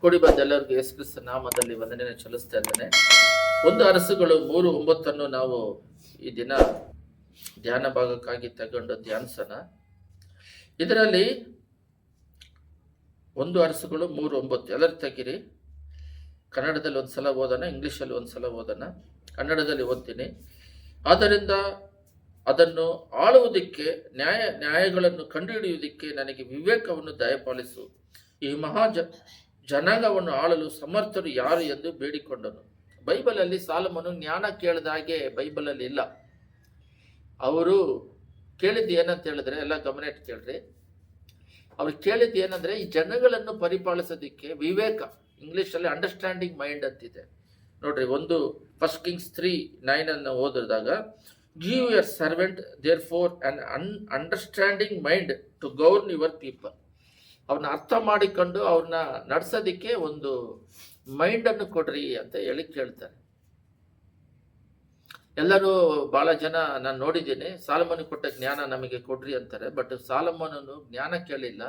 ಕೂಡಿ ಬಂದ ಎಲ್ಲರಿಗೂ ಯೇಸು ಕ್ರಿಸ್ತ ನಾಮದಲ್ಲಿ ವಂದನೆಯನ್ನು ಸಲ್ಲಿಸ್ತಾ ಇದ್ದೇನೆ. 1 ಅರಸುಗಳು 3:9 ನಾವು ಈ ದಿನ ಧ್ಯಾನ ಭಾಗಕ್ಕಾಗಿ ತಗೊಂಡು ಧ್ಯಾನಿಸೋಣ. ಇದರಲ್ಲಿ 1 ಅರಸುಗಳು 3:9 ಎಲ್ಲರೂ ತೆಗಿರಿ. ಕನ್ನಡದಲ್ಲಿ ಒಂದ್ಸಲ ಓದೋಣ, ಇಂಗ್ಲಿಷಲ್ಲಿ ಒಂದ್ಸಲ ಓದೋಣ. ಕನ್ನಡದಲ್ಲಿ ಓದ್ತೀನಿ. ಆದ್ದರಿಂದ ಅದನ್ನು ಆಳುವುದಕ್ಕೆ ನ್ಯಾಯಗಳನ್ನು ಕಂಡುಹಿಡಿಯುವುದಕ್ಕೆ ನನಗೆ ವಿವೇಕವನ್ನು ದಯಪಾಲಿಸು. ಈ ಜನಾಂಗವನ್ನು ಆಳಲು ಸಮರ್ಥರು ಯಾರು ಎಂದು ಬೇಡಿಕೊಂಡನು. ಬೈಬಲಲ್ಲಿ ಸಾಲಮನು ಜ್ಞಾನ ಕೇಳಿದ ಹಾಗೆ ಬೈಬಲಲ್ಲಿ ಇಲ್ಲ. ಅವರು ಕೇಳಿದ್ದು ಏನಂತ ಹೇಳಿದ್ರೆ, ಎಲ್ಲ ಗಮನ ಇಟ್ಟು ಕೇಳ್ರಿ. ಅವ್ರು ಕೇಳಿದ್ದು ಏನಂದ್ರೆ, ಈ ಜನಗಳನ್ನು ಪರಿಪಾಲಿಸೋದಿಕ್ಕೆ ವಿವೇಕ, ಇಂಗ್ಲಿಷಲ್ಲಿ ಅಂಡರ್ಸ್ಟ್ಯಾಂಡಿಂಗ್ ಮೈಂಡ್ ಅಂತಿದೆ ನೋಡ್ರಿ. 1 ಕಿಂಗ್ಸ್ 3:9 ಓದಿದಾಗ, give your servant therefore an understanding mind to govern your people. ಅವ್ರನ್ನ ಅರ್ಥ ಮಾಡಿಕೊಂಡು ಅವ್ರನ್ನ ನಡೆಸೋದಿಕ್ಕೆ ಒಂದು ಮೈಂಡನ್ನು ಕೊಡ್ರಿ ಅಂತ ಹೇಳಿ ಕೇಳ್ತಾರೆ. ಎಲ್ಲರೂ ಬಹಳ ಜನ ನಾನು ನೋಡಿದ್ದೀನಿ, ಸಾಲಮನ್ ಕೊಟ್ಟ ಜ್ಞಾನ ನಮಗೆ ಕೊಡ್ರಿ ಅಂತಾರೆ. ಬಟ್ ಸಾಲಮನನು ಜ್ಞಾನ ಕೇಳಿಲ್ಲ.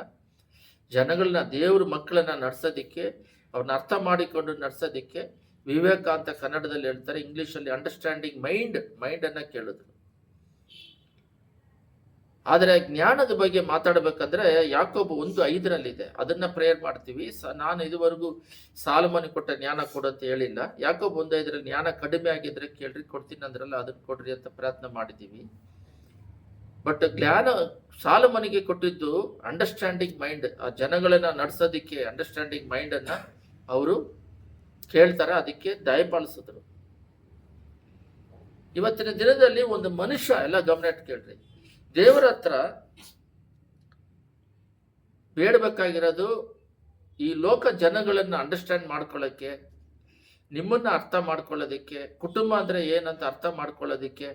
ಜನಗಳನ್ನ, ದೇವ್ರ ಮಕ್ಕಳನ್ನ ನಡೆಸೋದಿಕ್ಕೆ, ಅವ್ರನ್ನ ಅರ್ಥ ಮಾಡಿಕೊಂಡು ನಡೆಸೋದಿಕ್ಕೆ ವಿವೇಕ ಅಂತ ಕನ್ನಡದಲ್ಲಿ ಹೇಳ್ತಾರೆ, ಇಂಗ್ಲಿಷಲ್ಲಿ ಅಂಡರ್ಸ್ಟ್ಯಾಂಡಿಂಗ್ ಮೈಂಡನ್ನು ಕೇಳಿದ್ರು. ಆದರೆ ಜ್ಞಾನದ ಬಗ್ಗೆ ಮಾತಾಡಬೇಕಂದ್ರೆ ಯಾಕೋಬ 1:5 ಅದನ್ನ ಪ್ರೇಯರ್ ಮಾಡ್ತೀವಿ. ನಾನು ಇದುವರೆಗೂ ಸಾಲಮನ್ ಕೊಟ್ಟ ಜ್ಞಾನ ಕೊಡು ಅಂತ ಹೇಳಿಲ್ಲ. ಯಾಕೋಬ 1:5 ಜ್ಞಾನ ಕಡಿಮೆ ಆಗಿದ್ರೆ ಕೇಳ್ರಿ, ಕೊಡ್ತೀನಿ ಅಂದ್ರಲ್ಲ, ಅದನ್ನ ಕೊಡ್ರಿ ಅಂತ ಪ್ರಯತ್ನ ಮಾಡಿದ್ದೀವಿ. ಬಟ್ ಜ್ಞಾನ ಸಾಲಮನಿಗೆ ಕೊಟ್ಟಿದ್ದು ಅಂಡರ್ಸ್ಟ್ಯಾಂಡಿಂಗ್ ಮೈಂಡ್. ಆ ಜನಗಳನ್ನ ನಡೆಸೋದಿಕ್ಕೆ ಅಂಡರ್ಸ್ಟ್ಯಾಂಡಿಂಗ್ ಮೈಂಡನ್ನು ಅವರು ಕೇಳ್ತಾರೆ, ಅದಕ್ಕೆ ದಯಪಾಲಿಸಿದ್ರು. ಇವತ್ತಿನ ದಿನದಲ್ಲಿ ಒಂದು ಮನುಷ್ಯ, ಎಲ್ಲ ಗಮನ ಇಟ್ಟು ಕೇಳ್ರಿ, ದೇವರ ಹತ್ರ ಬೇಡಬೇಕಾಗಿರೋದು ಈ ಲೋಕ ಜನಗಳನ್ನು ಅಂಡರ್ಸ್ಟ್ಯಾಂಡ್ ಮಾಡ್ಕೊಳ್ಳೋಕ್ಕೆ, ನಿಮ್ಮನ್ನ ಅರ್ಥ ಮಾಡ್ಕೊಳ್ಳೋದಿಕ್ಕೆ, ಕುಟುಂಬ ಅಂದರೆ ಏನಂತ ಅರ್ಥ ಮಾಡ್ಕೊಳ್ಳೋದಿಕ್ಕೆ,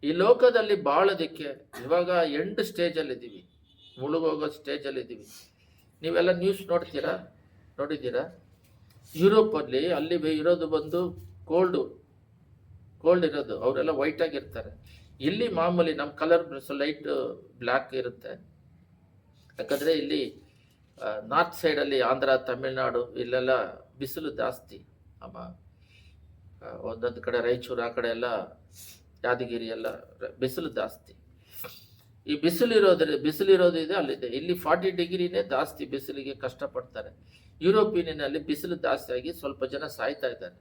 ಈ ಲೋಕದಲ್ಲಿ ಬಾಳೋದಿಕ್ಕೆ. ಇವಾಗ ಎಂಡ್ ಸ್ಟೇಜಲ್ಲಿದ್ದೀವಿ, ಮುಳುಗೋಗೋ ಸ್ಟೇಜಲ್ಲಿದ್ದೀವಿ. ನೀವೆಲ್ಲ ನ್ಯೂಸ್ ನೋಡಿದ್ದೀರಾ? ಯುರೋಪಲ್ಲಿ ಅಲ್ಲಿ ಇರೋದು ಬಂದು ಕೋಲ್ಡ್ ಇರೋದು, ಅವರೆಲ್ಲ ವೈಟ್ ಆಗಿರ್ತಾರೆ. ಇಲ್ಲಿ ಮಾಮೂಲಿ ನಮ್ಮ ಕಲರ್ ಲೈಟ್ ಬ್ಲ್ಯಾಕ್ ಇರುತ್ತೆ. ಯಾಕಂದರೆ ಇಲ್ಲಿ ನಾರ್ತ್ ಸೈಡಲ್ಲಿ ಆಂಧ್ರ, ತಮಿಳ್ನಾಡು ಇಲ್ಲೆಲ್ಲ ಬಿಸಿಲು ಜಾಸ್ತಿ. ಒಂದೊಂದು ಕಡೆ ರಾಯಚೂರು, ಆ ಕಡೆ ಎಲ್ಲ ಯಾದಗಿರಿ ಎಲ್ಲ ಬಿಸಿಲು ಜಾಸ್ತಿ. ಈ ಬಿಸಿಲಿರೋದು ಇದೆ ಅಲ್ಲಿದೆ. ಇಲ್ಲಿ 40 ಡಿಗ್ರಿನೇ ಜಾಸ್ತಿ, ಬಿಸಿಲಿಗೆ ಕಷ್ಟಪಡ್ತಾರೆ. ಯುರೋಪಿಯನ್ನಲ್ಲಿ ಬಿಸಿಲು ಜಾಸ್ತಿ ಆಗಿ ಸ್ವಲ್ಪ ಜನ ಸಾಯ್ತಾ ಇದ್ದಾರೆ.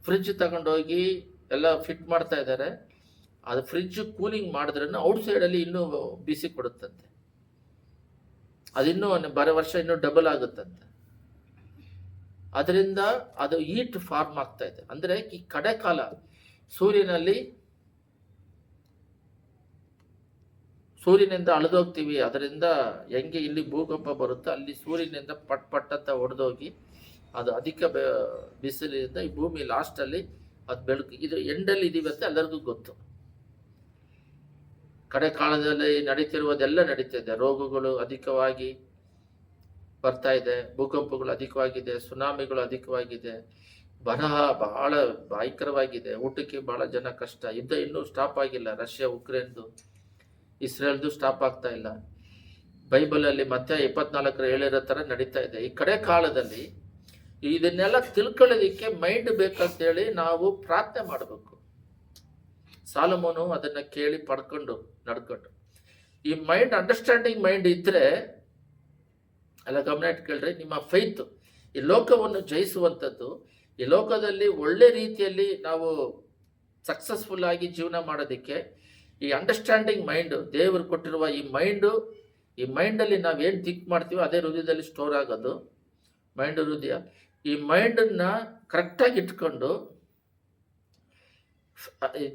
ಫ್ರಿಡ್ಜ್ ತಗೊಂಡೋಗಿ ಎಲ್ಲ ಫಿಟ್ ಮಾಡ್ತಾ ಇದ್ದಾರೆ. ಅದು ಫ್ರಿಡ್ಜ್ ಕೂಲಿಂಗ್ ಮಾಡಿದ್ರೂ ಔಟ್ಸೈಡಲ್ಲಿ ಇನ್ನೂ ಬಿಸಿ ಕೊಡುತ್ತಂತೆ. ಅದಿನ್ನೂ ಬರೋ ವರ್ಷ ಇನ್ನೂ ಡಬಲ್ ಆಗುತ್ತಂತೆ. ಅದರಿಂದ ಅದು ಹೀಟ್ ಫಾರ್ಮ್ ಆಗ್ತಾ ಇದೆ. ಅಂದರೆ ಈ ಕಡೆ ಕಾಲ ಸೂರ್ಯನಿಂದ ಅಳಿದೋಗ್ತೀವಿ. ಅದರಿಂದ ಹೆಂಗೆ ಇಲ್ಲಿ ಭೂಕಂಪ ಬರುತ್ತೋ ಅಲ್ಲಿ ಸೂರ್ಯನಿಂದ ಪಟ್ ಅಂತ ಹೊಡೆದೋಗಿ ಅದು ಅಧಿಕ ಬಿಸಿಲಿನಿಂದ ಈ ಭೂಮಿ ಲಾಸ್ಟಲ್ಲಿ ಅದು ಬೆಳಕು, ಇದು ಎಂಡಲ್ಲಿ ಇದೀವಿ ಅಂತ ಎಲ್ಲರಿಗೂ ಗೊತ್ತು. ಕಡೆ ಕಾಲದಲ್ಲಿ ನಡೀತಿರುವುದೆಲ್ಲ ನಡೀತಾ ಇದೆ. ರೋಗಗಳು ಅಧಿಕವಾಗಿ ಬರ್ತಾ ಇದೆ, ಭೂಕಂಪಗಳು ಅಧಿಕವಾಗಿದೆ, ಸುನಾಮಿಗಳು ಅಧಿಕವಾಗಿದೆ, ಬರಹ ಬಹಳ ಭಯಂಕರವಾಗಿದೆ, ಊಟಕ್ಕೆ ಬಹಳ ಜನ ಕಷ್ಟ. ಯುದ್ಧ ಇನ್ನೂ ಸ್ಟಾಪ್ ಆಗಿಲ್ಲ. ರಷ್ಯಾ ಉಕ್ರೇನ್ದು, ಇಸ್ರೇಲ್ದು ಸ್ಟಾಪ್ ಆಗ್ತಾ ಇಲ್ಲ. ಬೈಬಲಲ್ಲಿ ಮತ್ತೆ 24:7 ಥರ ನಡೀತಾ ಇದೆ. ಈ ಕಡೆ ಕಾಲದಲ್ಲಿ ಇದನ್ನೆಲ್ಲ ತಿಳ್ಕೊಳ್ಳೋದಿಕ್ಕೆ ಮೈಂಡ್ ಬೇಕಂತೇಳಿ ನಾವು ಪ್ರಾರ್ಥನೆ ಮಾಡಬೇಕು. ಸಾಲಮೋನು ಅದನ್ನ ಕೇಳಿ ಪಡ್ಕೊಂಡು ನಡ್ಕೊಂಡು, ಈ ಮೈಂಡ್ ಅಂಡರ್ಸ್ಟ್ಯಾಂಡಿಂಗ್ ಮೈಂಡ್ ಇದ್ರೆ, ಎಲ್ಲ ಗಮನ ಇಟ್ಟು ಕೇಳ್ರಿ, ನಿಮ್ಮ ಫೈತ್ ಈ ಲೋಕವನ್ನು ಜಯಿಸುವಂಥದ್ದು, ಈ ಲೋಕದಲ್ಲಿ ಒಳ್ಳೆ ರೀತಿಯಲ್ಲಿ ನಾವು ಸಕ್ಸಸ್ಫುಲ್ ಆಗಿ ಜೀವನ ಮಾಡೋದಕ್ಕೆ ಈ ಅಂಡರ್ಸ್ಟ್ಯಾಂಡಿಂಗ್ ಮೈಂಡು, ದೇವರು ಕೊಟ್ಟಿರುವ ಈ ಮೈಂಡಲ್ಲಿ ನಾವೇನು ಥಿಂಕ್ ಮಾಡ್ತೀವೋ ಅದೇ ಹೃದಯದಲ್ಲಿ ಸ್ಟೋರ್ ಆಗೋದು. ಹೃದಯ ಈ ಮೈಂಡನ್ನು ಕರೆಕ್ಟಾಗಿ ಇಟ್ಕೊಂಡು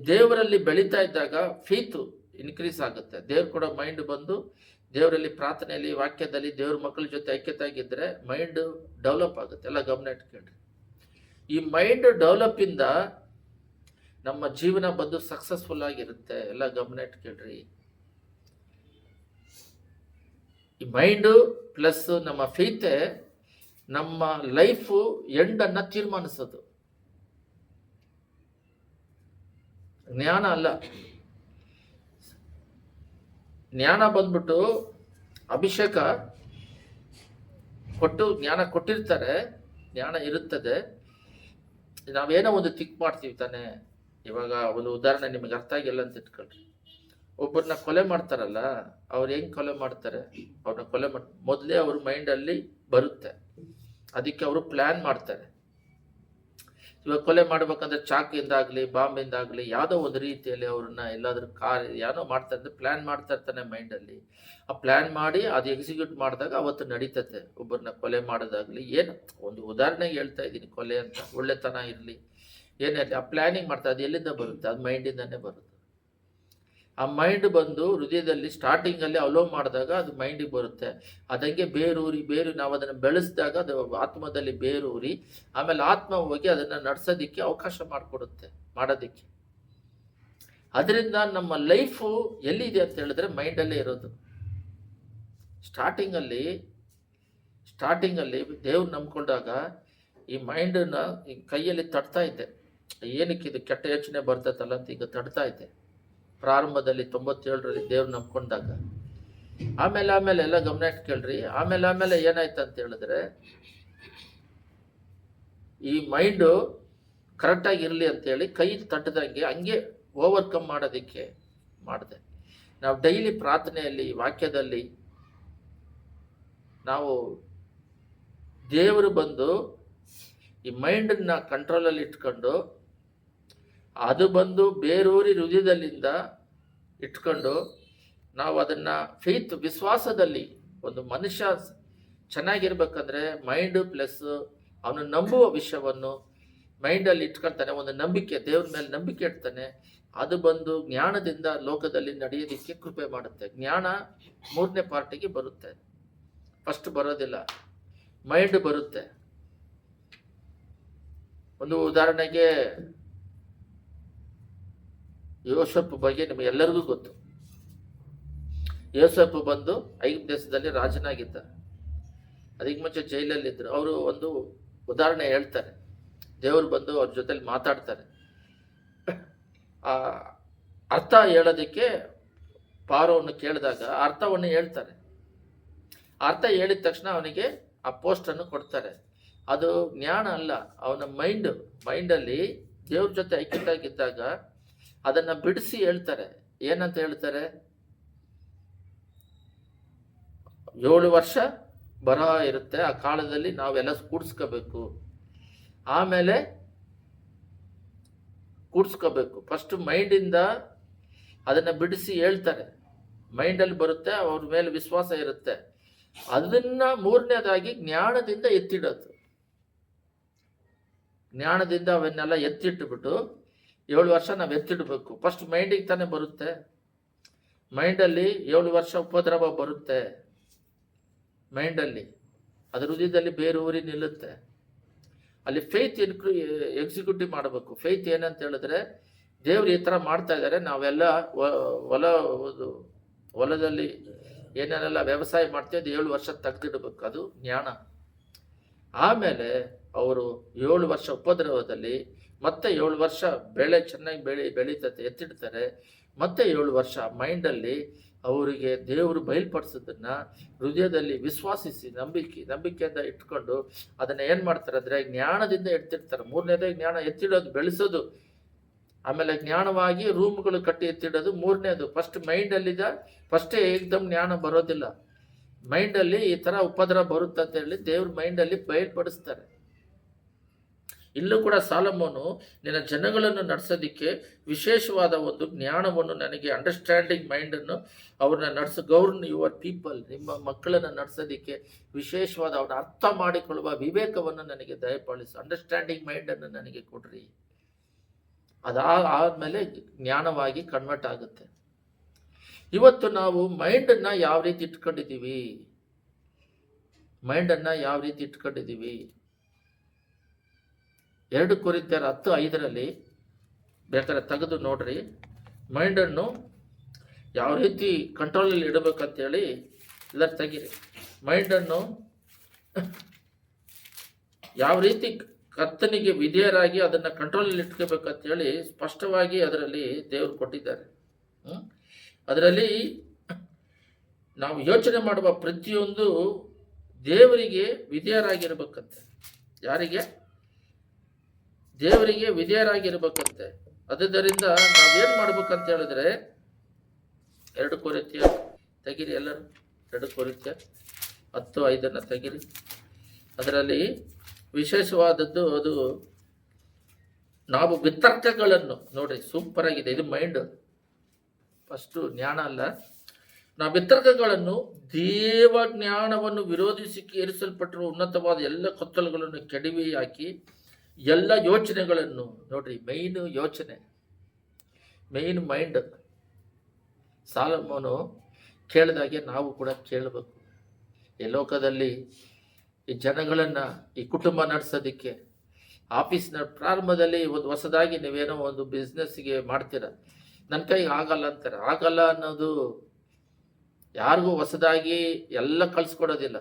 ದೇವರಲ್ಲಿ ಬೆಳೀತಾ ಇದ್ದಾಗ ಫೇತು ಇನ್ಕ್ರೀಸ್ ಆಗುತ್ತೆ. ದೇವ್ರು ಕೊಡೋ ಮೈಂಡ್ ಬಂದು ದೇವರಲ್ಲಿ, ಪ್ರಾರ್ಥನೆಯಲ್ಲಿ, ವಾಕ್ಯದಲ್ಲಿ ದೇವ್ರ ಮಕ್ಕಳ ಜೊತೆ ಐಕ್ಯತೆಯಾಗಿದ್ದರೆ ಮೈಂಡ್ ಡೆವಲಪ್ ಆಗುತ್ತೆ. ಎಲ್ಲ ಗಮನ ಇಟ್ಕೊಂಡ್ರಿ. ಈ ಮೈಂಡ್ ಡೆವಲಪಿಂದ ನಮ್ಮ ಜೀವನ ಬಂದು ಸಕ್ಸಸ್ಫುಲ್ ಆಗಿರುತ್ತೆ. ಎಲ್ಲ ಗಮನ ಇಟ್ಕೊಳ್ರಿ. ಈ ಮೈಂಡು ಪ್ಲಸ್ ನಮ್ಮ ಫೇತೆ ನಮ್ಮ ಲೈಫು ಎಂಡನ್ನು ತೀರ್ಮಾನಿಸೋದು. ಜ್ಞಾನ ಅಲ್ಲ. ಜ್ಞಾನ ಬಂದ್ಬಿಟ್ಟು ಅಭಿಷೇಕ ಕೊಟ್ಟು ಜ್ಞಾನ ಕೊಟ್ಟಿರ್ತಾರೆ, ಜ್ಞಾನ ಇರುತ್ತದೆ. ನಾವೇನೋ ಒಂದು ತಿಕ್ ಮಾಡ್ತೀವಿ ತಾನೆ. ಇವಾಗ ಒಂದು ಉದಾಹರಣೆ ನಿಮಗೆ ಅರ್ಥ ಆಗಿಲ್ಲ ಅಂತ ಇಟ್ಕೊಳ್ರಿ. ಒಬ್ಬರನ್ನ ಕೊಲೆ ಮಾಡ್ತಾರಲ್ಲ, ಅವ್ರು ಹೆಂಗ್ ಕೊಲೆ ಮಾಡ್ತಾರೆ? ಅವ್ರನ್ನ ಕೊಲೆ ಮೊದಲೇ ಅವ್ರ ಮೈಂಡಲ್ಲಿ ಬರುತ್ತೆ, ಅದಕ್ಕೆ ಅವರು ಪ್ಲ್ಯಾನ್ ಮಾಡ್ತಾರೆ. ಇವಾಗ ಕೊಲೆ ಮಾಡ್ಬೇಕಂದ್ರೆ ಚಾಕಿಂದಾಗಲಿ ಬಾಂಬಿಂದಾಗಲಿ ಯಾವುದೋ ಒಂದು ರೀತಿಯಲ್ಲಿ ಅವ್ರನ್ನ ಎಲ್ಲಾದ್ರೂ ಏನೋ ಮಾಡ್ತಾ ಇರ್ತಾರೆ, ಪ್ಲ್ಯಾನ್ ಮಾಡ್ತಾ ಇರ್ತಾನೆ ಮೈಂಡಲ್ಲಿ. ಆ ಪ್ಲ್ಯಾನ್ ಮಾಡಿ ಅದು ಎಕ್ಸಿಕ್ಯೂಟ್ ಮಾಡಿದಾಗ ಅವತ್ತು ನಡೀತತೆ. ಒಬ್ಬರನ್ನ ಕೊಲೆ ಮಾಡೋದಾಗಲಿ, ಏನು ಒಂದು ಉದಾಹರಣೆಗೆ ಹೇಳ್ತಾ ಇದ್ದೀನಿ, ಕೊಲೆ ಅಂತ ಒಳ್ಳೆತನ ಇರಲಿ ಏನೇ ಇರಲಿ, ಆ ಪ್ಲ್ಯಾನಿಂಗ್ ಮಾಡ್ತಾ ಅದು ಎಲ್ಲಿಂದ ಬರುತ್ತೆ? ಅದು ಮೈಂಡಿಂದನೇ ಬರುತ್ತೆ. ಆ ಮೈಂಡ್ ಬಂದು ಹೃದಯದಲ್ಲಿ ಸ್ಟಾರ್ಟಿಂಗಲ್ಲಿ ಅಲೋ ಮಾಡಿದಾಗ ಅದು ಮೈಂಡಿಗೆ ಬರುತ್ತೆ. ಅದಂಗೆ ಬೇರು ನಾವು ಅದನ್ನು ಬೆಳೆಸಿದಾಗ ಅದು ಆತ್ಮದಲ್ಲಿ ಬೇರೂರಿ ಆಮೇಲೆ ಆತ್ಮ ಹೋಗಿ ಅದನ್ನು ನಡ್ಸೋದಿಕ್ಕೆ ಅವಕಾಶ ಮಾಡಿಕೊಡುತ್ತೆ, ಮಾಡೋದಿಕ್ಕೆ. ಅದರಿಂದ ನಮ್ಮ ಲೈಫು ಎಲ್ಲಿದೆ ಅಂತ ಹೇಳಿದ್ರೆ ಮೈಂಡಲ್ಲೇ ಇರೋದು. ಸ್ಟಾರ್ಟಿಂಗಲ್ಲಿ ದೇವ್ರು ನಂಬ್ಕೊಂಡಾಗ ಈ ಮೈಂಡನ್ನ ಈ ಕೈಯಲ್ಲಿ ತಡ್ತಾ ಇದ್ದೆ. ಏನಕ್ಕೆ ಇದು ಕೆಟ್ಟ ಯೋಚನೆ ಬರ್ತೈತಲ್ಲ ಅಂತ ಈಗ ತಡ್ತಾ ಇದ್ದೆ ಪ್ರಾರಂಭದಲ್ಲಿ 97ರಲ್ಲಿ ದೇವ್ರು ನಂಬ್ಕೊಂಡಾಗ. ಆಮೇಲೆ ಎಲ್ಲ ಗಮನ ಇಟ್ಕೊಳ್ರಿ. ಆಮೇಲೆ ಏನಾಯ್ತು ಅಂತ ಹೇಳಿದ್ರೆ, ಈ ಮೈಂಡು ಕರೆಕ್ಟಾಗಿ ಇರಲಿ ಅಂತೇಳಿ ಕೈ ತಟ್ಟದಂಗೆ ಹಂಗೆ ಓವರ್ಕಮ್ ಮಾಡೋದಕ್ಕೆ ಮಾಡಿದೆ. ನಾವು ಡೈಲಿ ಪ್ರಾರ್ಥನೆಯಲ್ಲಿ, ವಾಕ್ಯದಲ್ಲಿ ನಾವು ದೇವರು ಬಂದು ಈ ಮೈಂಡನ್ನ ಕಂಟ್ರೋಲಲ್ಲಿ ಇಟ್ಕೊಂಡು ಅದು ಬಂದು ಬೇರೂರಿ ಹೃದಯದಲ್ಲಿಂದ ಇಟ್ಕೊಂಡು ನಾವು ಅದನ್ನು ಫೇತ್ ವಿಶ್ವಾಸದಲ್ಲಿ, ಒಂದು ಮನುಷ್ಯ ಚೆನ್ನಾಗಿರ್ಬೇಕಂದ್ರೆ ಮೈಂಡು ಪ್ಲಸ್ ಅವನು ನಂಬುವ ವಿಷಯವನ್ನು ಮೈಂಡಲ್ಲಿ ಇಟ್ಕೊಳ್ತಾನೆ, ಒಂದು ನಂಬಿಕೆ, ದೇವ್ರ ಮೇಲೆ ನಂಬಿಕೆ ಇಡ್ತಾನೆ. ಅದು ಬಂದು ಜ್ಞಾನದಿಂದ ಲೋಕದಲ್ಲಿ ನಡೆಯೋದಕ್ಕೆ ಕೃಪೆ ಮಾಡುತ್ತೆ. ಜ್ಞಾನ 3ನೇ ಪಾರ್ಟಿಗೆ ಬರುತ್ತೆ, ಫಸ್ಟ್ ಬರೋದಿಲ್ಲ, ಮೈಂಡ್ ಬರುತ್ತೆ. ಒಂದು ಉದಾಹರಣೆಗೆ ಯೋಸೆಫ್ ಬಗ್ಗೆ ನಿಮಗೆಲ್ಲರಿಗೂ ಗೊತ್ತು. ಯೋಸೆಫ್ ಬಂದು ಐಗುಪ್ತ ದೇಶದಲ್ಲಿ ರಾಜನಾಗಿದ್ದ, ಅದಕ್ಕೆ ಮುಂಚೆ ಜೈಲಲ್ಲಿದ್ದರು. ಅವರು ಒಂದು ಉದಾಹರಣೆ ಹೇಳ್ತಾರೆ, ದೇವರು ಬಂದು ಅವ್ರ ಜೊತೆಲಿ ಮಾತಾಡ್ತಾರೆ. ಆ ಅರ್ಥ ಹೇಳೋದಕ್ಕೆ ಪಾರೋವನ್ನು ಕೇಳಿದಾಗ ಅರ್ಥವನ್ನು ಹೇಳ್ತಾರೆ. ಅರ್ಥ ಹೇಳಿದ ತಕ್ಷಣ ಅವನಿಗೆ ಆ ಪೋಸ್ಟನ್ನು ಕೊಡ್ತಾರೆ. ಅದು ಜ್ಞಾನ ಅಲ್ಲ, ಅವನ ಮೈಂಡಲ್ಲಿ ದೇವ್ರ ಜೊತೆ ಐಕ್ಯತಾಗಿದ್ದಾಗ ಅದನ್ನು ಬಿಡಿಸಿ ಹೇಳ್ತಾರೆ. ಏನಂತ ಹೇಳ್ತಾರೆ? 7 ವರ್ಷ ಬರಹ ಇರುತ್ತೆ, ಆ ಕಾಲದಲ್ಲಿ ನಾವೆಲ್ಲ ಕೂಡಿಸ್ಕೋಬೇಕು. ಆಮೇಲೆ ಫಸ್ಟ್ ಮೈಂಡಿಂದ ಅದನ್ನು ಬಿಡಿಸಿ ಹೇಳ್ತಾರೆ. ಮೈಂಡಲ್ಲಿ ಬರುತ್ತೆ, ಅವ್ರ ಮೇಲೆ ವಿಶ್ವಾಸ ಇರುತ್ತೆ. ಅದನ್ನ 3ನೇದಾಗಿ ಜ್ಞಾನದಿಂದ ಎತ್ತಿಡೋದು. ಜ್ಞಾನದಿಂದ ಅವನ್ನೆಲ್ಲ ಎತ್ತಿಟ್ಬಿಟ್ಟು 7 ವರ್ಷ ನಾವು ಎತ್ತಿಡಬೇಕು. ಫಸ್ಟ್ ಮೈಂಡಿಗೆ ತಾನೇ ಬರುತ್ತೆ. ಮೈಂಡಲ್ಲಿ 7 ವರ್ಷ ಉಪದ್ರವ ಬರುತ್ತೆ. ಮೈಂಡಲ್ಲಿ ಅದ್ರ ಹೃದಯದಲ್ಲಿ ಬೇರೆ ಊರಿ ನಿಲ್ಲುತ್ತೆ. ಅಲ್ಲಿ ಫೇತ್ ಎಕ್ಸಿಕ್ಯೂಟಿವ್ ಮಾಡಬೇಕು. ಫೇತ್ ಏನಂತ ಹೇಳಿದ್ರೆ, ದೇವ್ರು ಈ ಥರ ಮಾಡ್ತಾ ಇದ್ದಾರೆ, ನಾವೆಲ್ಲ ಹೊಲದಲ್ಲಿ ಏನೇನೆಲ್ಲ ವ್ಯವಸಾಯ ಮಾಡ್ತೀವಿ ಅದು 7 ವರ್ಷ ತೆಗೆದಿಡಬೇಕು, ಅದು ಜ್ಞಾನ. ಆಮೇಲೆ ಅವರು 7 ವರ್ಷ ಉಪದ್ರವದಲ್ಲಿ ಮತ್ತೆ 7 ವರ್ಷ ಬೆಳೆ ಚೆನ್ನಾಗಿ ಬೆಳೀತತೆ, ಎತ್ತಿಡ್ತಾರೆ. ಮತ್ತೆ 7 ವರ್ಷ ಮೈಂಡಲ್ಲಿ ಅವರಿಗೆ ದೇವರು ಬಯಲ್ಪಡಿಸೋದನ್ನು ಹೃದಯದಲ್ಲಿ ವಿಶ್ವಾಸಿಸಿ ನಂಬಿಕೆಯಿಂದ ಇಟ್ಕೊಂಡು ಅದನ್ನು ಏನು ಮಾಡ್ತಾರೆ ಅಂದರೆ ಜ್ಞಾನದಿಂದ ಎತ್ತಿಡ್ತಾರೆ. 3ನೇದೇ ಜ್ಞಾನ, ಎತ್ತಿಡೋದು, ಬೆಳೆಸೋದು. ಆಮೇಲೆ ಜ್ಞಾನವಾಗಿ ರೂಮ್ಗಳು ಕಟ್ಟಿ ಎತ್ತಿಡೋದು 3ನೇದು. ಫಸ್ಟ್ ಮೈಂಡಲ್ಲಿದ ಫಸ್ಟೇ ಏಕ್ದಮ್ ಜ್ಞಾನ ಬರೋದಿಲ್ಲ. ಮೈಂಡಲ್ಲಿ ಈ ಥರ ಉಪದ್ರ ಬರುತ್ತೆ ಅಂತ ಹೇಳಿ ದೇವ್ರ ಮೈಂಡಲ್ಲಿ ಬಯಲ್ಪಡಿಸ್ತಾರೆ. ಇಲ್ಲೂ ಕೂಡ ಸಾಲಮೋನು, ನಿನ್ನ ಜನಗಳನ್ನು ನಡೆಸೋದಿಕ್ಕೆ ವಿಶೇಷವಾದ ಒಂದು ಜ್ಞಾನವನ್ನು ನನಗೆ, ಅಂಡರ್ಸ್ಟ್ಯಾಂಡಿಂಗ್ ಮೈಂಡನ್ನು ಅವ್ರನ್ನ ಗೌರ್ನ್ ಯುವರ್ ಪೀಪಲ್, ನಿಮ್ಮ ಮಕ್ಕಳನ್ನು ನಡೆಸೋದಿಕ್ಕೆ ವಿಶೇಷವಾದ ಅವ್ರನ್ನ ಅರ್ಥ ಮಾಡಿಕೊಳ್ಳುವ ವಿವೇಕವನ್ನು ನನಗೆ ದಯಪಾಲಿಸು, ಅಂಡರ್ಸ್ಟ್ಯಾಂಡಿಂಗ್ ಮೈಂಡನ್ನು ನನಗೆ ಕೊಡ್ರಿ. ಆದಮೇಲೆ ಜ್ಞಾನವಾಗಿ ಕನ್ವರ್ಟ್ ಆಗುತ್ತೆ. ಇವತ್ತು ನಾವು ಮೈಂಡನ್ನು ಯಾವ ರೀತಿ ಇಟ್ಕೊಂಡಿದ್ದೀವಿ? 2 ಕೊರಿಂಥಿಯರ 10:5 ಬೇಕಾದ್ರೆ ತೆಗೆದು ನೋಡ್ರಿ. ಮೈಂಡನ್ನು ಯಾವ ರೀತಿ ಕಂಟ್ರೋಲಲ್ಲಿ ಇಡಬೇಕಂತೇಳಿ ಎಲ್ಲರೂ ತೆಗೀರಿ. ಮೈಂಡನ್ನು ಯಾವ ರೀತಿ ಕರ್ತನಿಗೆ ವಿಧೇಯರಾಗಿ ಅದನ್ನು ಕಂಟ್ರೋಲಲ್ಲಿ ಇಟ್ಕೋಬೇಕಂತೇಳಿ ಸ್ಪಷ್ಟವಾಗಿ ಅದರಲ್ಲಿ ದೇವರು ಕೊಟ್ಟಿದ್ದಾರೆ. ಅದರಲ್ಲಿ ನಾವು ಯೋಚನೆ ಮಾಡುವ ಪ್ರತಿಯೊಂದು ದೇವರಿಗೆ ವಿಧೇಯರಾಗಿರ್ಬೇಕಂತೆ. ಯಾರಿಗೆ? ದೇವರಿಗೆ ವಿಧೇಯರಾಗಿರ್ಬೇಕಂತೆ. ಅದರಿಂದ ನಾವೇನ್ ಮಾಡ್ಬೇಕಂತ ಹೇಳಿದ್ರೆ 2 ಕೊರಿಂಥಿಯ ತೆಗಿರಿ ಎಲ್ಲರೂ. 2 ಕೊರಿಂಥಿಯ 10:5 ತೆಗಿರಿ. ಅದರಲ್ಲಿ ವಿಶೇಷವಾದದ್ದು ಅದು ನಾವು ವಿತರ್ಕಗಳನ್ನು ನೋಡ್ರಿ, ಸೂಪರ್ ಆಗಿದೆ ಇದು. ಮೈಂಡ್ ಫಸ್ಟು ಜ್ಞಾನ ಅಲ್ಲ, ನಾವು ವಿತರ್ಕಗಳನ್ನು ದೇವ ಜ್ಞಾನವನ್ನು ವಿರೋಧಿಸಿ ಏರಿಸಲ್ಪಟ್ಟಿರುವ ಉನ್ನತವಾದ ಎಲ್ಲ ಕತ್ತಲುಗಳನ್ನು ಕೆಡವಿ ಹಾಕಿ ಎಲ್ಲ ಯೋಚನೆಗಳನ್ನು ನೋಡ್ರಿ, ಮೈನ್ ಯೋಚನೆ, ಮೈನ್ ಮೈಂಡ್. ಸಾಲಮೋನು ಕೇಳಿದಾಗೆ ನಾವು ಕೂಡ ಕೇಳಬೇಕು. ಈ ಲೋಕದಲ್ಲಿ ಈ ಜನಗಳನ್ನು, ಈ ಕುಟುಂಬ ನಡೆಸೋದಕ್ಕೆ, ಆಫೀಸ್ನ ಪ್ರಾರಂಭದಲ್ಲಿ ಒಂದು ಹೊಸದಾಗಿ ನೀವೇನೋ ಒಂದು ಬಿಸ್ನೆಸ್ಗೆ ಮಾಡ್ತೀರ, ನನ್ನ ಕೈಗೆ ಆಗಲ್ಲ ಅಂತಾರೆ. ಆಗಲ್ಲ ಅನ್ನೋದು ಯಾರಿಗೂ ಹೊಸದಾಗಿ ಎಲ್ಲ ಕಲಿಸ್ಕೊಡೋದಿಲ್ಲ,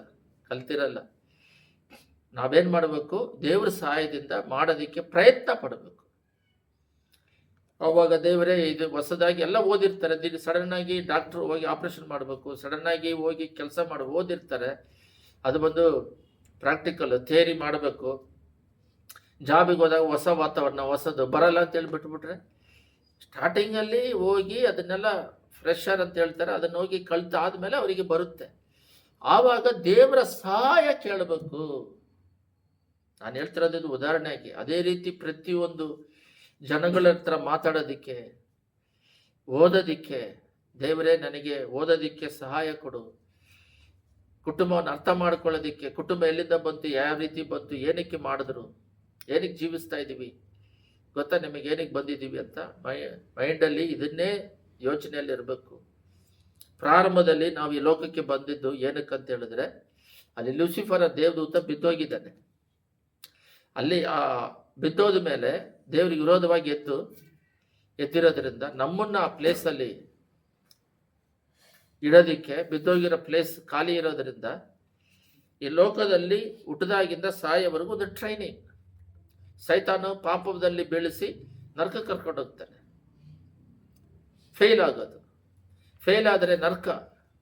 ಕಲ್ತಿರಲ್ಲ. ನಾವೇನು ಮಾಡಬೇಕು? ದೇವ್ರ ಸಹಾಯದಿಂದ ಮಾಡೋದಕ್ಕೆ ಪ್ರಯತ್ನ ಪಡಬೇಕು. ಅವಾಗ ದೇವರೇ ಇದು ಹೊಸದಾಗಿ ಎಲ್ಲ ಓದಿರ್ತಾರೆ, ಸಡನ್ನಾಗಿ ಡಾಕ್ಟ್ರು ಹೋಗಿ ಆಪ್ರೇಷನ್ ಮಾಡಬೇಕು, ಸಡನ್ನಾಗಿ ಹೋಗಿ ಕೆಲಸ ಮಾಡಿ ಓದಿರ್ತಾರೆ, ಅದು ಬಂದು ಪ್ರಾಕ್ಟಿಕಲ್ ಥಿಯರಿ ಮಾಡಬೇಕು. ಜಾಬಿಗೆ ಹೋದಾಗ ಹೊಸ ವಾತಾವರಣ, ಹೊಸದು ಬರಲ್ಲ ಅಂತೇಳಿ ಬಿಟ್ಬಿಟ್ರೆ, ಸ್ಟಾರ್ಟಿಂಗಲ್ಲಿ ಹೋಗಿ ಅದನ್ನೆಲ್ಲ ಫ್ರೆಶರ್ ಅಂತ ಹೇಳ್ತಾರೆ, ಅದನ್ನು ಹೋಗಿ ಕಲಿತಾದ್ಮೇಲೆ ಅವರಿಗೆ ಬರುತ್ತೆ. ಆವಾಗ ದೇವರ ಸಹಾಯ ಕೇಳಬೇಕು. ನಾನು ಹೇಳ್ತಿರೋದು ಉದಾಹರಣೆಯಾಗಿ. ಅದೇ ರೀತಿ ಪ್ರತಿಯೊಂದು ಜನಗಳ ಹತ್ರ ಮಾತಾಡೋದಕ್ಕೆ, ಓದೋದಿಕ್ಕೆ, ದೇವರೇ ನನಗೆ ಓದೋದಿಕ್ಕೆ ಸಹಾಯ ಕೊಡು, ಕುಟುಂಬವನ್ನು ಅರ್ಥ ಮಾಡ್ಕೊಳ್ಳೋದಿಕ್ಕೆ, ಕುಟುಂಬ ಎಲ್ಲಿಂದ ಬಂತು, ಯಾವ ರೀತಿ ಬಂತು, ಏನಕ್ಕೆ ಮಾಡಿದ್ರು, ಏನಕ್ಕೆ ಜೀವಿಸ್ತಾ ಇದ್ದೀವಿ ಗೊತ್ತಾ, ನಿಮಗೆ ಏನಕ್ಕೆ ಬಂದಿದ್ದೀವಿ ಅಂತ ಮೈಂಡಲ್ಲಿ ಇದನ್ನೇ ಯೋಚನೆಯಲ್ಲಿ ಇರಬೇಕು. ಪ್ರಾರಂಭದಲ್ಲಿ ನಾವು ಈ ಲೋಕಕ್ಕೆ ಬಂದಿದ್ದು ಏನಕ್ಕಂತ ಹೇಳಿದ್ರೆ, ಅಲ್ಲಿ ಲೂಸಿಫರ ದೇವದೂತ ಬಿದ್ದೋಗಿದ್ದಾನೆ. ಅಲ್ಲಿ ಆ ಬಿದ್ದೋದ ಮೇಲೆ ದೇವರಿಗೆ ವಿರೋಧವಾಗಿ ಎದ್ದಿರೋದ್ರಿಂದ ನಮ್ಮನ್ನ ಆ ಪ್ಲೇಸಲ್ಲಿ ಇಡೋದಿಕ್ಕೆ, ಬಿದ್ದೋಗಿರೋ ಪ್ಲೇಸ್ ಖಾಲಿ ಇರೋದ್ರಿಂದ ಈ ಲೋಕದಲ್ಲಿ ಹುಟ್ಟದಾಗಿಂದ ಸಾಯವರೆಗೂ ಒಂದು ಟ್ರೈನಿಂಗ್. ಸೈತಾನು ಪಾಪದಲ್ಲಿ ಬೆಳೆಸಿ ನರಕ ಕರ್ಕೊಂಡು ಹೋಗ್ತಾನೆ. ಫೇಲ್ ಆಗೋದು, ಫೇಲ್ ಆದರೆ ನರಕ,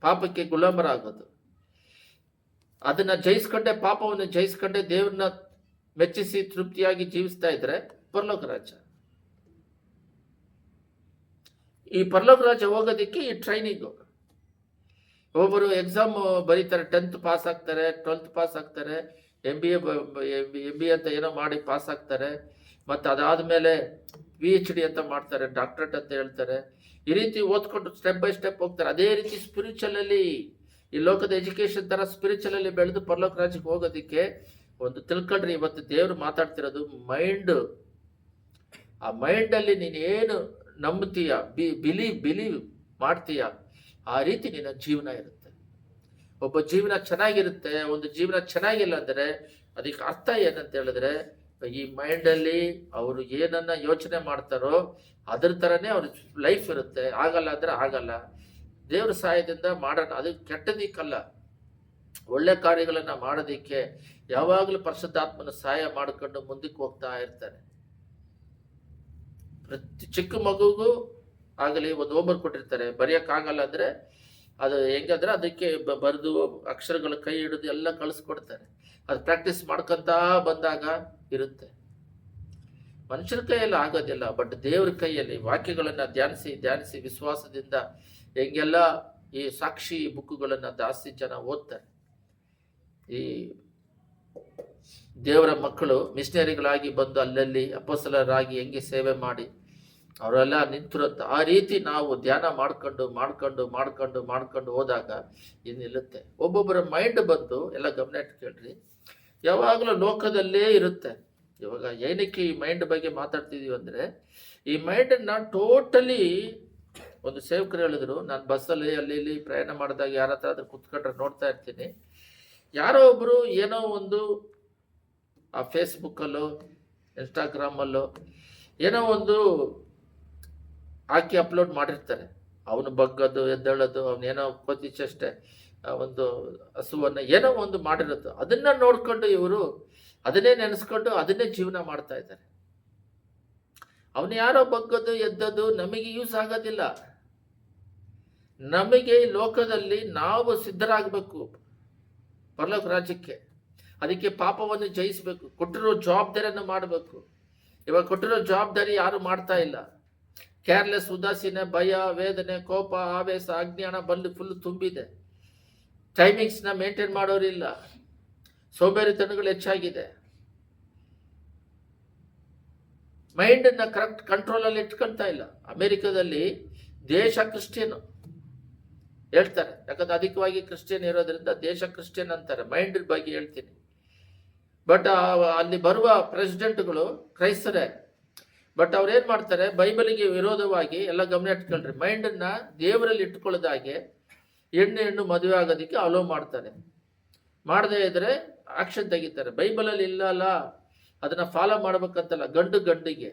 ಪಾಪಕ್ಕೆ ಗುಲಾಮರಾಗೋದು. ಅದನ್ನ ಜಯಿಸ್ಕೊಂಡೆ, ಪಾಪವನ್ನು ಜಯಿಸ್ಕೊಂಡೆ ದೇವ್ರನ್ನ ಮೆಚ್ಚಿಸಿ ತೃಪ್ತಿಯಾಗಿ ಜೀವಿಸ್ತಾ ಇದ್ರೆ ಪರಲೋಕ ರಾಜ್ಯ. ಈ ಪರಲೋಕ ರಾಜ್ಯ ಹೋಗೋದಕ್ಕೆ ಈ ಟ್ರೈನಿಂಗು. ಒಬ್ಬರು ಎಕ್ಸಾಮ್ ಬರೀತಾರೆ, 10th ಪಾಸ್ ಆಗ್ತಾರೆ, 12th ಪಾಸ್ ಆಗ್ತಾರೆ, MBA ಅಂತ ಏನೋ ಮಾಡಿ ಪಾಸ್ ಆಗ್ತಾರೆ, ಮತ್ತು ಅದಾದಮೇಲೆ PhD ಅಂತ ಮಾಡ್ತಾರೆ, ಡಾಕ್ಟರೇಟ್ ಅಂತ ಹೇಳ್ತಾರೆ. ಈ ರೀತಿ ಓದ್ಕೊಂಡು ಸ್ಟೆಪ್ ಬೈ ಸ್ಟೆಪ್ ಹೋಗ್ತಾರೆ. ಅದೇ ರೀತಿ ಸ್ಪಿರಿಚುವಲಲ್ಲಿ, ಈ ಲೋಕದ ಎಜುಕೇಶನ್ ಥರ ಸ್ಪಿರಿಚುವಲಲ್ಲಿ ಬೆಳೆದು ಪರಲೋಕ ರಾಜ್ಯಕ್ಕೆ ಹೋಗೋದಕ್ಕೆ ಒಂದು ತಿಳ್ಕೊಂಡ್ರೆ, ಇವತ್ತು ದೇವರು ಮಾತಾಡ್ತಿರೋದು ಮೈಂಡ್. ಆ ಮೈಂಡಲ್ಲಿ ನೀನೇನು ನಂಬ್ತೀಯ, ಬಿಲೀವ್ ಮಾಡ್ತೀಯ, ಆ ರೀತಿ ನಿನ್ನ ಜೀವನ ಇರುತ್ತೆ. ಒಬ್ಬ ಜೀವನ ಚೆನ್ನಾಗಿರುತ್ತೆ, ಒಂದು ಜೀವನ ಚೆನ್ನಾಗಿಲ್ಲ ಅಂದರೆ ಅದಕ್ಕೆ ಅರ್ಥ ಏನಂತ ಹೇಳಿದ್ರೆ, ಈ ಮೈಂಡಲ್ಲಿ ಅವರು ಏನನ್ನ ಯೋಚನೆ ಮಾಡ್ತಾರೋ ಅದ್ರ ಥರನೇ ಅವ್ರ ಲೈಫ್ ಇರುತ್ತೆ. ಆಗಲ್ಲ ಅಂದರೆ ಆಗಲ್ಲ. ದೇವ್ರ ಸಹಾಯದಿಂದ ಮಾಡೋಣ, ಅದು ಕೆಟ್ಟದಿಕ್ಕಲ್ಲ, ಒಳ್ಳೆ ಕಾರ್ಯಗಳನ್ನು ಮಾಡೋದಿಕ್ಕೆ ಯಾವಾಗಲೂ ಪರಿಶುದ್ಧಾತ್ಮನ ಸಹಾಯ ಮಾಡಿಕೊಂಡು ಮುಂದಕ್ಕೆ ಹೋಗ್ತಾ ಇರ್ತಾರೆ. ಪ್ರತಿ ಚಿಕ್ಕ ಮಗುಗೂ ಆಗಲಿ ಒಂದು ಹೋಮ್ವರ್ಕ್ ಕೊಟ್ಟಿರ್ತಾರೆ, ಬರೆಯೋಕ್ಕಾಗಲ್ಲ ಅಂದರೆ ಅದು ಹೆಂಗಂದ್ರೆ ಅದಕ್ಕೆ ಬರೆದು ಅಕ್ಷರಗಳ ಕೈ ಹಿಡಿದು ಎಲ್ಲ ಕಳಿಸ್ಕೊಡ್ತಾರೆ. ಅದು ಪ್ರಾಕ್ಟೀಸ್ ಮಾಡ್ಕೊಂತ ಬಂದಾಗ ಇರುತ್ತೆ. ಮನುಷ್ಯರ ಕೈಯಲ್ಲಿ ಆಗೋದಿಲ್ಲ, ಬಟ್ ದೇವ್ರ ಕೈಯಲ್ಲಿ ವಾಕ್ಯಗಳನ್ನು ಧ್ಯಾನಿಸಿ ವಿಶ್ವಾಸದಿಂದ ಹೆಂಗೆಲ್ಲ ಈ ಸಾಕ್ಷಿ ಬುಕ್ಕುಗಳನ್ನು ಜಾಸ್ತಿ ಜನ ಓದ್ತಾರೆ. ಈ ದೇವರ ಮಕ್ಕಳು ಮಿಷನರಿಗಳಾಗಿ ಬಂದು ಅಲ್ಲಲ್ಲಿ ಅಪೊಸ್ತಲರಾಗಿ ಹೆಂಗೆ ಸೇವೆ ಮಾಡಿ ಅವರೆಲ್ಲ ನಿಂತಿರುತ್ತೆ. ಆ ರೀತಿ ನಾವು ಧ್ಯಾನ ಮಾಡ್ಕೊಂಡು ಹೋದಾಗ ಇದು ನಿಲ್ಲುತ್ತೆ. ಒಬ್ಬೊಬ್ಬರ ಮೈಂಡ್ ಬಂದು ಎಲ್ಲ ಗಮನ ಇಟ್ಟು ಕೇಳ್ರಿ, ಯಾವಾಗಲೂ ಲೋಕದಲ್ಲೇ ಇರುತ್ತೆ. ಇವಾಗ ಏನಕ್ಕೆ ಈ ಮೈಂಡ್ ಬಗ್ಗೆ ಮಾತಾಡ್ತಿದೀವಿ ಅಂದರೆ, ಈ ಮೈಂಡನ್ನು ಟೋಟಲಿ ಒಂದು ಸೇವಕರು ಹೇಳಿದ್ರು, ನಾನು ಬಸ್ಸಲ್ಲಿ ಅಲ್ಲಿ ಇಲ್ಲಿ ಪ್ರಯಾಣ ಮಾಡಿದಾಗ ಯಾರ ಹತ್ರ ಅದ್ರ ಕುತ್ಕೊಂಡ್ರೆ ನೋಡ್ತಾ ಇರ್ತೀನಿ, ಯಾರೋ ಒಬ್ಬರು ಏನೋ ಒಂದು ಆ ಫೇಸ್ಬುಕ್ಕಲ್ಲೋ ಇನ್ಸ್ಟಾಗ್ರಾಮಲ್ಲೋ ಏನೋ ಒಂದು ಹಾಕಿ ಅಪ್ಲೋಡ್ ಮಾಡಿರ್ತಾರೆ. ಅವನು ಬಗ್ಗದು ಎದ್ದೇಳೋದು, ಅವನೇನೋ ಕೋತಿಚಷ್ಟೇ ಒಂದು ಹಸುವನ್ನು ಏನೋ ಒಂದು ಮಾಡಿರೋದು, ಅದನ್ನ ನೋಡ್ಕೊಂಡು ಇವರು ಅದನ್ನೇ ನೆನೆಸ್ಕೊಂಡು ಅದನ್ನೇ ಜೀವನ ಮಾಡ್ತಾ ಇದ್ದಾರೆ. ಅವನು ಯಾರೋ ಬಗ್ಗದು ಎದ್ದದು ನಮಗೆ ಯೂಸ್ ಆಗೋದಿಲ್ಲ. ನಮಗೆ ಈ ಲೋಕದಲ್ಲಿ ನಾವು ಸಿದ್ಧರಾಗಬೇಕು. ಪರಲೋಕ ರಾಜ್ಯಕ್ಕೆ. ಅದಕ್ಕೆ ಪಾಪವನ್ನು ಜಯಿಸಬೇಕು, ಕೊಟ್ಟಿರೋ ಜವಾಬ್ದಾರಿಯನ್ನು ಮಾಡಬೇಕು. ಇವಾಗ ಕೊಟ್ಟಿರೋ ಜವಾಬ್ದಾರಿ ಯಾರು ಮಾಡ್ತಾ ಇಲ್ಲ. ಕೇರ್ಲೆಸ್, ಉದಾಸೀನ, ಭಯ, ವೇದನೆ, ಕೋಪ, ಆವೇಶ, ಅಜ್ಞಾನ ಬಂದು ಫುಲ್ ತುಂಬಿದೆ. ಟೈಮಿಂಗ್ಸ್ನ ಮೇಂಟೈನ್ ಮಾಡೋರಿಲ್ಲ. ಸೋಂಬೇರಿತನಗಳು ಹೆಚ್ಚಾಗಿದೆ. ಮೈಂಡನ್ನ ಕರೆಕ್ಟ್ ಕಂಟ್ರೋಲಲ್ಲಿ ಇಟ್ಕೊಳ್ತಾ ಇಲ್ಲ. ಅಮೆರಿಕದಲ್ಲಿ ದೇಶ ಕ್ರಿಶ್ಚಿಯನ್ ಹೇಳ್ತಾರೆ, ಯಾಕಂದ್ರೆ ಅಧಿಕವಾಗಿ ಕ್ರಿಶ್ಚಿಯನ್ ಇರೋದ್ರಿಂದ ದೇಶ ಕ್ರಿಶ್ಚಿಯನ್ ಅಂತಾರೆ. ಮೈಂಡ್ ಬಗ್ಗೆ ಹೇಳ್ತೀನಿ. ಬಟ್ ಅಲ್ಲಿ ಬರುವ ಪ್ರೆಸಿಡೆಂಟ್ಗಳು ಕ್ರೈಸ್ತರೇ. ಬಟ್ ಅವ್ರೇನ್ ಮಾಡ್ತಾರೆ, ಬೈಬಲಿಗೆ ವಿರೋಧವಾಗಿ ಎಲ್ಲ ಗಮನ ಇಟ್ಕೊಳ್ರಿ, ಮೈಂಡನ್ನ ದೇವರಲ್ಲಿ ಇಟ್ಕೊಳ್ಳೋದಾಗೆ ಹೆಣ್ಣು ಮದುವೆ ಆಗೋದಕ್ಕೆ ಅಲೋ ಮಾಡ್ತಾರೆ. ಮಾಡದೇ ಇದ್ರೆ ಆಕ್ಷನ್ ತೆಗಿತಾರೆ. ಬೈಬಲಲ್ಲಿ ಇಲ್ಲ, ಅದನ್ನ ಫಾಲೋ ಮಾಡ್ಬೇಕಂತಲ್ಲ. ಗಂಡಿಗೆ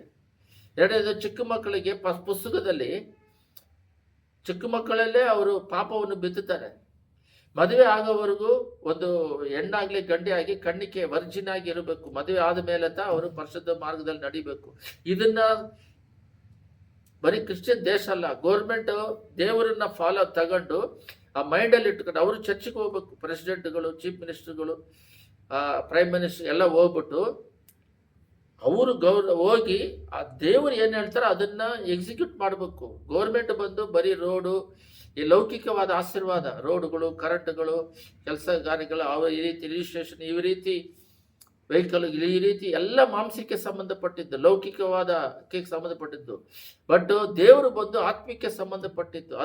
ಎರಡನೇದು ಚಿಕ್ಕ ಮಕ್ಕಳಿಗೆ ಪುಸ್ತಕದಲ್ಲಿ ಚಿಕ್ಕ ಮಕ್ಕಳಲ್ಲೇ ಅವರು ಪಾಪವನ್ನು ಬಿತ್ತುತ್ತಾರೆ. ಮದುವೆ ಆಗೋವರೆಗೂ ಒಂದು ಹೆಣ್ಣಾಗ್ಲಿ ಗಂಡಿ ಆಗಿ ಕಣ್ಣಿಗೆ ವರ್ಜಿನ್ ಆಗಿ ಇರಬೇಕು. ಮದುವೆ ಆದ ಮೇಲೆ ಅವರು ಪರಿಶುದ್ಧ ಮಾರ್ಗದಲ್ಲಿ ನಡಿಬೇಕು. ಇದನ್ನ ಬರೀ ಕ್ರಿಶ್ಚಿಯನ್ ದೇಶ ಅಲ್ಲ, ಗೌರ್ಮೆಂಟ್ ದೇವರನ್ನ ಫಾಲೋ ತಗೊಂಡು ಆ ಮೈಂಡಲ್ಲಿ ಇಟ್ಕೊಂಡು ಅವರು ಚರ್ಚಿಗೆ ಹೋಗ್ಬೇಕು. ಪ್ರೆಸಿಡೆಂಟ್ಗಳು, ಚೀಫ್ ಮಿನಿಸ್ಟರ್ಗಳು, ಪ್ರೈಮ್ ಮಿನಿಸ್ಟರ್ ಎಲ್ಲ ಹೋಗ್ಬಿಟ್ಟು ಅವರು ಹೋಗಿ ಆ ದೇವರು ಏನು ಹೇಳ್ತಾರೆ ಅದನ್ನ ಎಕ್ಸಿಕ್ಯೂಟ್ ಮಾಡಬೇಕು. ಗೌರ್ಮೆಂಟ್ ಬಂದು ಬರೀ ರೋಡು, ಈ ಲೌಕಿಕವಾದ ಆಶೀರ್ವಾದ, ರೋಡ್ಗಳು, ಕರೆಂಟ್ಗಳು, ಕೆಲಸ ಕಾರ್ಯಗಳು, ಈ ರೀತಿ ರಿಜಿಸ್ಟ್ರೇಷನ್, ಈ ರೀತಿ ವೆಹಿಕಲ್, ಈ ರೀತಿ ಎಲ್ಲ ಮಾಂಸಕ್ಕೆ ಸಂಬಂಧಪಟ್ಟಿದ್ದು, ಲೌಕಿಕವಾದಕ್ಕೆ ಸಂಬಂಧಪಟ್ಟಿದ್ದು. ಬಟ್ ದೇವರು ಬಂದು ಆತ್ಮಿಕ ಸಂಬಂಧಪಟ್ಟಿದ್ದು.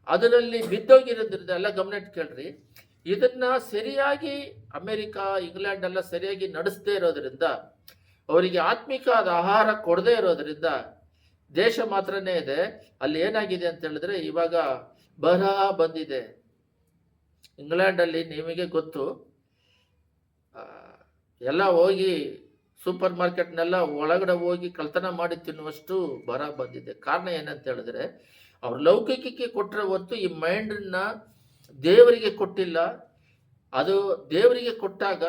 ಅದರಲ್ಲಿ ಬಿದ್ದೋಗಿರೋದ್ರಿಂದ ಎಲ್ಲ ಗಮನ ಇಟ್ಕೊಳ್ರಿ. ಇದನ್ನ ಸರಿಯಾಗಿ ಅಮೆರಿಕ, ಇಂಗ್ಲೆಂಡ್ ಎಲ್ಲ ಸರಿಯಾಗಿ ನಡೆಸದೇ ಇರೋದ್ರಿಂದ, ಅವರಿಗೆ ಆತ್ಮಿಕವಾದ ಆಹಾರ ಕೊಡದೇ ಇರೋದ್ರಿಂದ ದೇಶ ಮಾತ್ರನೇ ಇದೆ. ಅಲ್ಲಿ ಏನಾಗಿದೆ ಅಂತ ಹೇಳಿದ್ರೆ ಇವಾಗ ಬರಹ ಬಂದಿದೆ. ಇಂಗ್ಲೆಂಡಲ್ಲಿ ನಿಮಗೆ ಗೊತ್ತು, ಎಲ್ಲ ಹೋಗಿ ಸೂಪರ್ ಮಾರ್ಕೆಟ್ನೆಲ್ಲ ಒಳಗಡೆ ಹೋಗಿ ಕಳ್ತನ ಮಾಡಿ ತಿನ್ನುವಷ್ಟು ಬರಹ ಬಂದಿದೆ. ಕಾರಣ ಏನಂತ ಹೇಳಿದ್ರೆ ಅವ್ರು ಲೌಕಿಕಕ್ಕೆ ಕೊಟ್ಟರೆ ಹೊರತು ಈ ಮೈಂಡನ್ನ ದೇವರಿಗೆ ಕೊಟ್ಟಿಲ್ಲ. ಅದು ದೇವರಿಗೆ ಕೊಟ್ಟಾಗ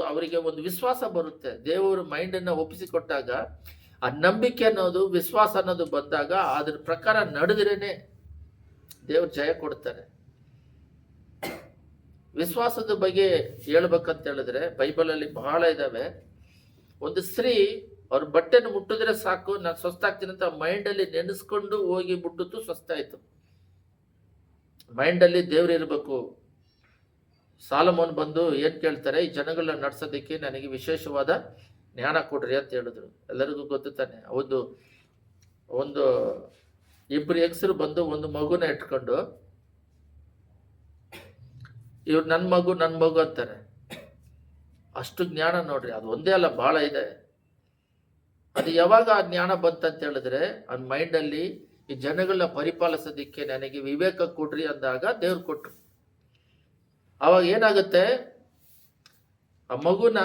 ಅವರಿಗೆ ಒಂದು ವಿಶ್ವಾಸ ಬರುತ್ತೆ. ದೇವರು ಮೈಂಡನ್ನ ಒಪ್ಪಿಸಿ ಕೊಟ್ಟಾಗ ಆ ನಂಬಿಕೆ ಅನ್ನೋದು, ವಿಶ್ವಾಸ ಅನ್ನೋದು ಬಂದಾಗ ಅದ್ರ ಪ್ರಕಾರ ನಡೆದ್ರೇನೆ ದೇವ್ರು ಜಯ ಕೊಡ್ತಾರೆ. ವಿಶ್ವಾಸದ ಬಗ್ಗೆ ಹೇಳ್ಬೇಕಂತ ಹೇಳಿದ್ರೆ ಬೈಬಲಲ್ಲಿ ಬಹಳ ಇದಾವೆ. ಒಂದು ಸ್ತ್ರೀ ಅವ್ರ ಬಟ್ಟೆನ ಮುಟ್ಟಿದ್ರೆ ಸಾಕು, ನಾನು ಸ್ವಸ್ಥ ಅಂತ ಮೈಂಡಲ್ಲಿ ನೆನೆಸ್ಕೊಂಡು ಹೋಗಿ ಮುಟ್ಟಿತು, ಸ್ವಸ್ಥ ಆಯ್ತು. ಮೈಂಡಲ್ಲಿ ದೇವ್ರು ಇರಬೇಕು. ಸಾಲಮೋನ್ ಬಂದು ಏನ್ ಕೇಳ್ತಾರೆ, ಈ ಜನಗಳನ್ನ ನಡ್ಸೋದಕ್ಕೆ ನನಗೆ ವಿಶೇಷವಾದ ಜ್ಞಾನ ಕೊಡ್ರಿ ಅಂತ ಹೇಳಿದ್ರು. ಎಲ್ಲರಿಗೂ ಗೊತ್ತು ತಾನೆ. ಒಂದು ಇಬ್ಬರು ಹೆಂಗಸರು ಬಂದು ಒಂದು ಮಗುನ ಇಟ್ಕೊಂಡು, ಇವ್ರು ನನ್ನ ಮಗು ಅಂತಾರೆ. ಅಷ್ಟು ಜ್ಞಾನ ನೋಡ್ರಿ. ಅದು ಒಂದೇ ಅಲ್ಲ, ಬಹಳ ಇದೆ. ಅದು ಯಾವಾಗ ಆ ಜ್ಞಾನ ಬಂತಂತ ಹೇಳಿದ್ರೆ ಆ ಮೈಂಡಲ್ಲಿ ಈ ಜನಗಳನ್ನ ಪರಿಪಾಲಿಸೋದಿಕ್ಕೆ ನನಗೆ ವಿವೇಕ ಕೊಡ್ರಿ ಅಂದಾಗ ದೇವ್ರು ಕೊಟ್ರು. ಅವಾಗ ಏನಾಗುತ್ತೆ, ಆ ಮಗುನ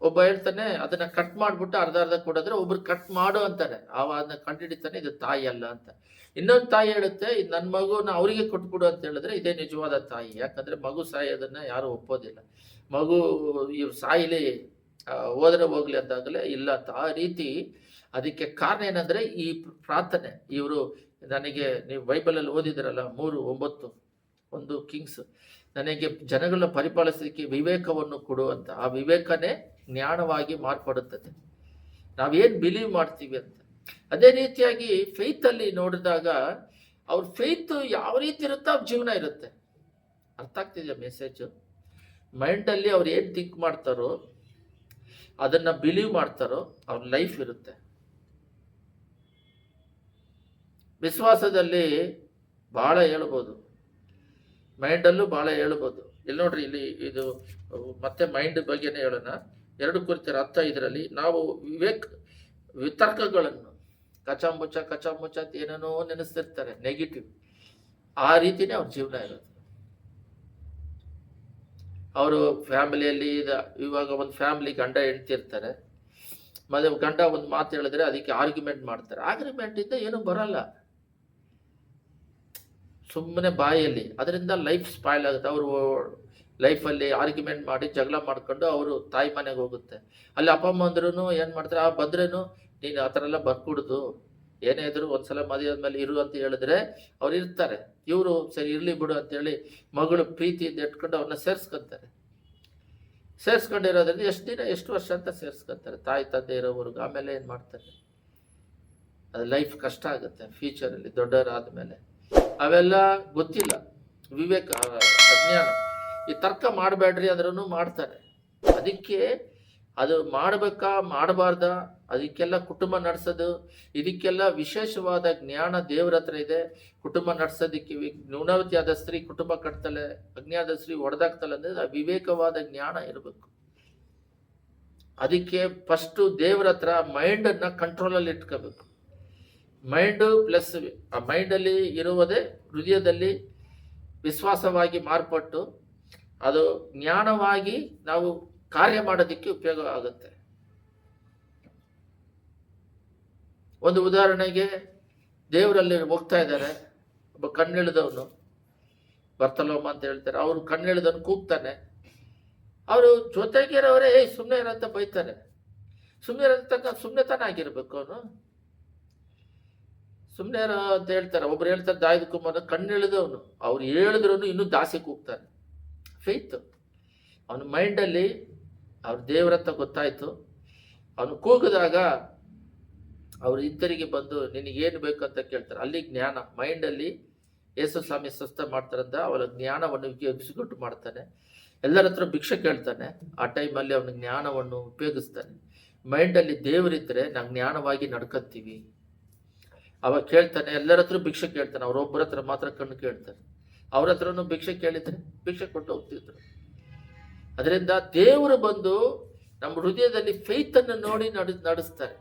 ಒಬ್ಬ ಹೇಳ್ತಾನೆ ಅದನ್ನ ಕಟ್ ಮಾಡ್ಬಿಟ್ಟು ಅರ್ಧ ಕೊಡಿದ್ರೆ ಒಬ್ರು ಕಟ್ ಮಾಡು ಅಂತಾರೆ. ಅದನ್ನ ಕಂಡುಹಿಡಿತಾನೆ ಇದು ತಾಯಿ ಅಲ್ಲ ಅಂತ. ಇನ್ನೊಂದು ತಾಯಿ ಹೇಳುತ್ತೆ ಇದು ನನ್ನ ಮಗುನ ಅವರಿಗೆ ಕೊಟ್ಬಿಡು ಅಂತ ಹೇಳಿದ್ರೆ ಇದೇ ನಿಜವಾದ ತಾಯಿ. ಯಾಕಂದ್ರೆ ಮಗು ಸಾಯೋದನ್ನ ಯಾರು ಒಪ್ಪೋದಿಲ್ಲ. ಮಗು ಇವ್ರು ಸಾಯಿಲಿ, ಹೋದ್ರೆ ಹೋಗ್ಲಿ ಅಂದಾಗಲೇ ಇಲ್ಲ ಅಂತ. ಆ ರೀತಿ ಅದಕ್ಕೆ ಕಾರಣ ಏನಂದ್ರೆ ಈ ಪ್ರಾರ್ಥನೆ. ಇವರು ನನಗೆ, ನೀವು ಬೈಬಲಲ್ಲಿ ಓದಿದ್ರಲ್ಲ 3:9, 1 ಕಿಂಗ್ಸ್, ನನಗೆ ಜನಗಳನ್ನ ಪರಿಪಾಲಿಸಲಿಕ್ಕೆ ವಿವೇಕವನ್ನು ಕೊಡು ಅಂತ. ಆ ವಿವೇಕನೇ ಜ್ಞಾನವಾಗಿ ಮಾರ್ಪಡುತ್ತದೆ. ನಾವೇನ್ ಬಿಲೀವ್ ಮಾಡ್ತೀವಿ ಅಂತ. ಅದೇ ರೀತಿಯಾಗಿ ಫೇತ್ ಅಲ್ಲಿ ನೋಡಿದಾಗ ಅವ್ರ ಫೇತ್ ಯಾವ ರೀತಿ ಇರುತ್ತೋ ಅವ್ರ ಜೀವನ ಇರುತ್ತೆ. ಅರ್ಥ ಆಗ್ತಿದೆಯಾ ಮೆಸೇಜ್? ಮೈಂಡಲ್ಲಿ ಅವ್ರು ಏನು ಥಿಂಕ್ ಮಾಡ್ತಾರೋ ಅದನ್ನ ಬಿಲೀವ್ ಮಾಡ್ತಾರೋ ಅವ್ರ ಲೈಫ್ ಇರುತ್ತೆ. ವಿಶ್ವಾಸದಲ್ಲಿ ಬಹಳ ಹೇಳ್ಬೋದು, ಮೈಂಡಲ್ಲೂ ಬಹಳ ಹೇಳ್ಬೋದು. ಇಲ್ಲಿ ನೋಡ್ರಿ, ಇಲ್ಲಿ ಇದು ಮತ್ತೆ ಮೈಂಡ್ ಬಗ್ಗೆನೇ ಹೇಳೋಣ. 2 ಕೊರಿಂಥಿಯರ 10:5 ನಾವು ವಿತರ್ಕಗಳನ್ನು ಕಚಾಮುಚ ಅಂತ ಏನೇನೋ ನೆನೆಸ್ತಿರ್ತಾರೆ, ನೆಗೆಟಿವ್. ಆ ರೀತಿನೇ ಅವ್ರ ಜೀವನ ಇರುತ್ತೆ. ಅವರು ಫ್ಯಾಮಿಲಿಯಲ್ಲಿ ಇವಾಗ ಒಂದು ಫ್ಯಾಮಿಲಿ ಗಂಡ ಹೆಂಡ್ತಿ ಇರ್ತಾರೆ. ಮತ್ತೆ ಗಂಡ ಒಂದು ಮಾತು ಹೇಳಿದ್ರೆ ಅದಕ್ಕೆ ಆರ್ಗ್ಯುಮೆಂಟ್ ಮಾಡ್ತಾರೆ. ಆರ್ಗ್ಯುಮೆಂಟ್ ಇಂದ ಏನು ಬರಲ್ಲ, ಸುಮ್ಮನೆ ಬಾಯಲ್ಲಿ. ಅದರಿಂದ ಲೈಫ್ ಸ್ಪಾಯ್ಲ್ ಆಗುತ್ತೆ. ಅವರು ಲೈಫಲ್ಲಿ ಆರ್ಗ್ಯುಮೆಂಟ್ ಮಾಡಿ ಜಗಳ ಮಾಡ್ಕೊಂಡು ಅವರು ತಾಯಿ ಮನೆಗೆ ಹೋಗುತ್ತೆ. ಅಲ್ಲಿ ಅಪ್ಪ ಅಮ್ಮ ಅಂದ್ರೂ ಏನು ಮಾಡ್ತಾರೆ, ಆ ಬಂದ್ರೇನು ನೀನು ಆ ಥರ ಎಲ್ಲ ಬರ್ಕೂಡ್ದು, ಏನೇ ಇದ್ರು ಒಂದ್ಸಲ ಮದುವೆ ಆದ್ಮೇಲೆ ಇರು ಅಂತ ಹೇಳಿದ್ರೆ ಅವ್ರು ಇರ್ತಾರೆ. ಇವರು ಸರಿ ಇರ್ಲಿ ಬಿಡು ಅಂತೇಳಿ ಮಗಳು ಪ್ರೀತಿಯಿಂದ ಇಟ್ಕೊಂಡು ಅವ್ರನ್ನ ಸೇರಿಸ್ಕೊಂತಾರೆ. ಸೇರಿಸ್ಕೊಂಡಿರೋದ್ರಿಂದ ಎಷ್ಟು ದಿನ ಎಷ್ಟು ವರ್ಷ ಅಂತ ಸೇರಿಸ್ಕೊತಾರೆ ತಾಯಿ ತಂದೆ ಇರೋವರೆಗೂ. ಆಮೇಲೆ ಏನು ಮಾಡ್ತಾರೆ, ಅದು ಲೈಫ್ ಕಷ್ಟ ಆಗುತ್ತೆ ಫ್ಯೂಚರಲ್ಲಿ ದೊಡ್ಡವರಾದ ಮೇಲೆ. ಅವೆಲ್ಲ ಗೊತ್ತಿಲ್ಲ, ವಿವೇಕ, ಅಜ್ಞಾನ. ಈ ತರ್ಕ ಮಾಡಬೇಡ್ರಿ ಅಂದ್ರೂ ಮಾಡ್ತಾರೆ. ಅದಕ್ಕೆ ಅದು ಮಾಡಬೇಕಾ ಮಾಡಬಾರ್ದ, ಅದಕ್ಕೆಲ್ಲ ಕುಟುಂಬ ನಡೆಸೋದು, ಇದಕ್ಕೆಲ್ಲ ವಿಶೇಷವಾದ ಜ್ಞಾನ ದೇವ್ರ ಹತ್ರ ಇದೆ. ಕುಟುಂಬ ನಡೆಸೋದಕ್ಕೆ ನ್ಯೂನವತಿಯಾದ ಸ್ತ್ರೀ ಕುಟುಂಬ ಕಟ್ತಾಳೆ, ಅಜ್ಞಾನದ ಸ್ತ್ರೀ ಹೊಡೆದಾಕ್ತಾಳೆ ಅಂದರೆ ವಿವೇಕವಾದ ಜ್ಞಾನ ಇರಬೇಕು. ಅದಕ್ಕೆ ಫಸ್ಟು ದೇವ್ರ ಹತ್ರ ಮೈಂಡನ್ನು ಕಂಟ್ರೋಲಲ್ಲಿ ಇಟ್ಕೋಬೇಕು. ಮೈಂಡು ಪ್ಲಸ್ ಆ ಮೈಂಡಲ್ಲಿ ಇರುವುದೇ ಹೃದಯದಲ್ಲಿ ವಿಶ್ವಾಸವಾಗಿ ಮಾರ್ಪಟ್ಟು ಅದು ಜ್ಞಾನವಾಗಿ ನಾವು ಕಾರ್ಯ ಮಾಡೋದಕ್ಕೆ ಉಪಯೋಗ ಆಗುತ್ತೆ. ಒಂದು ಉದಾಹರಣೆಗೆ, ದೇವರಲ್ಲಿ ಹೋಗ್ತಾ ಇದ್ದಾರೆ, ಒಬ್ಬ ಕಣ್ಣಿಳಿದವನು ಬರ್ತಲೋಮ ಅಂತ ಹೇಳ್ತಾರೆ, ಅವರು ಕಣ್ಣಿಳಿದವನು ಕೂಗ್ತಾನೆ. ಅವರು ಜೊತೆಗಿರೋರೇ ಸುಮ್ಮನೆ ಇರೋಂತ ಬೈತಾರೆ. ಸುಮ್ಮನೆ ಇರೋಂತ ಸುಮ್ಮನೆ ತಾನೇ ಆಗಿರ್ಬೇಕು ಅವನು, ಸುಮ್ಮನೆ ಅಂತ ಹೇಳ್ತಾರೆ. ಒಬ್ರು ಹೇಳ್ತಾರೆ ದಾವಿದ ಕುಮಾರ ಕಣ್ಣಿಳಿದವನು, ಅವ್ರು ಹೇಳಿದ್ರು ಇನ್ನೂ ದಾಸಿ ಕೂಗ್ತಾನೆ. ಫೇತ್ ಅವನ ಮೈಂಡಲ್ಲಿ ಅವ್ರ ದೇವರತ್ತ ಗೊತ್ತಾಯ್ತು. ಅವನು ಕೂಗಿದಾಗ ಅವ್ರು ಹಿಂತಿರುಗಿ ಬಂದು ನಿನಗೇನು ಬೇಕು ಅಂತ ಕೇಳ್ತಾರೆ. ಅಲ್ಲಿ ಜ್ಞಾನ ಮೈಂಡಲ್ಲಿ ಯೇಸು ಸ್ವಾಮಿ ಸ್ವಸ್ಥ ಮಾಡ್ತಾರಂತ ಅವಳ ಜ್ಞಾನವನ್ನು ಎಕ್ಸಿಕ್ಯೂಟ್ ಮಾಡ್ತಾನೆ. ಎಲ್ಲರ ಹತ್ರ ಭಿಕ್ಷೆ ಕೇಳ್ತಾನೆ. ಆ ಟೈಮಲ್ಲಿ ಅವನ ಜ್ಞಾನವನ್ನು ಉಪಯೋಗಿಸ್ತಾನೆ. ಮೈಂಡಲ್ಲಿ ದೇವರಿದ್ದರೆ ನಾವು ಜ್ಞಾನವಾಗಿ ನಡ್ಕೊತೀವಿ. ಅವಾಗ ಕೇಳ್ತಾನೆ, ಎಲ್ಲರ ಹತ್ರ ಭಿಕ್ಷೆ ಕೇಳ್ತಾನೆ, ಅವರೊಬ್ಬರ ಹತ್ರ ಮಾತ್ರ ಕಣ್ಣು ಕೇಳ್ತಾನೆ. ಅವ್ರ ಹತ್ರನೂ ಭಿಕ್ಷೆ ಕೇಳಿದ್ರೆ ಭಿಕ್ಷೆ ಕೊಟ್ಟು ಹೋಗ್ತಿದ್ರು. ಅದರಿಂದ ದೇವರು ಬಂದು ನಮ್ಮ ಹೃದಯದಲ್ಲಿ ಫೇತನ್ನು ನೋಡಿ ನಡೆಸ್ತಾರೆ.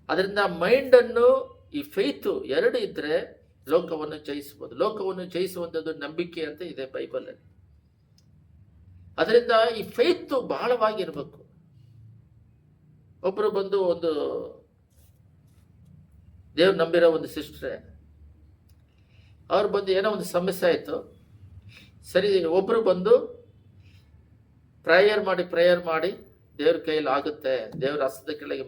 ಅದರಿಂದ ಮೈಂಡನ್ನು ಈ ಫೇತು ಎರಡು ಇದ್ರೆ ಲೋಕವನ್ನು ಜಯಿಸಬಹುದು. ಲೋಕವನ್ನು ಜಯಿಸುವಂಥದ್ದು ನಂಬಿಕೆ ಅಂತ ಇದೆ ಬೈಬಲಲ್ಲಿ. ಅದರಿಂದ ಈ ಫೇತು ಬಹಳವಾಗಿರ್ಬೇಕು. ಒಬ್ಬರು ಬಂದು ಒಂದು ದೇವ್ರು ನಂಬಿರೋ ಒಂದು ಸಿಸ್ಟ್ರೆ, ಅವ್ರು ಬಂದು ಏನೋ ಒಂದು ಸಮಸ್ಯೆ ಆಯಿತು. ಸರಿ, ಒಬ್ಬರು ಬಂದು ಪ್ರೇಯರ್ ಮಾಡಿ ದೇವ್ರ ಕೈಯಲ್ಲಿ ಆಗುತ್ತೆ, ದೇವ್ರ ಹಸ್ತದ ಕೆಳಗೆ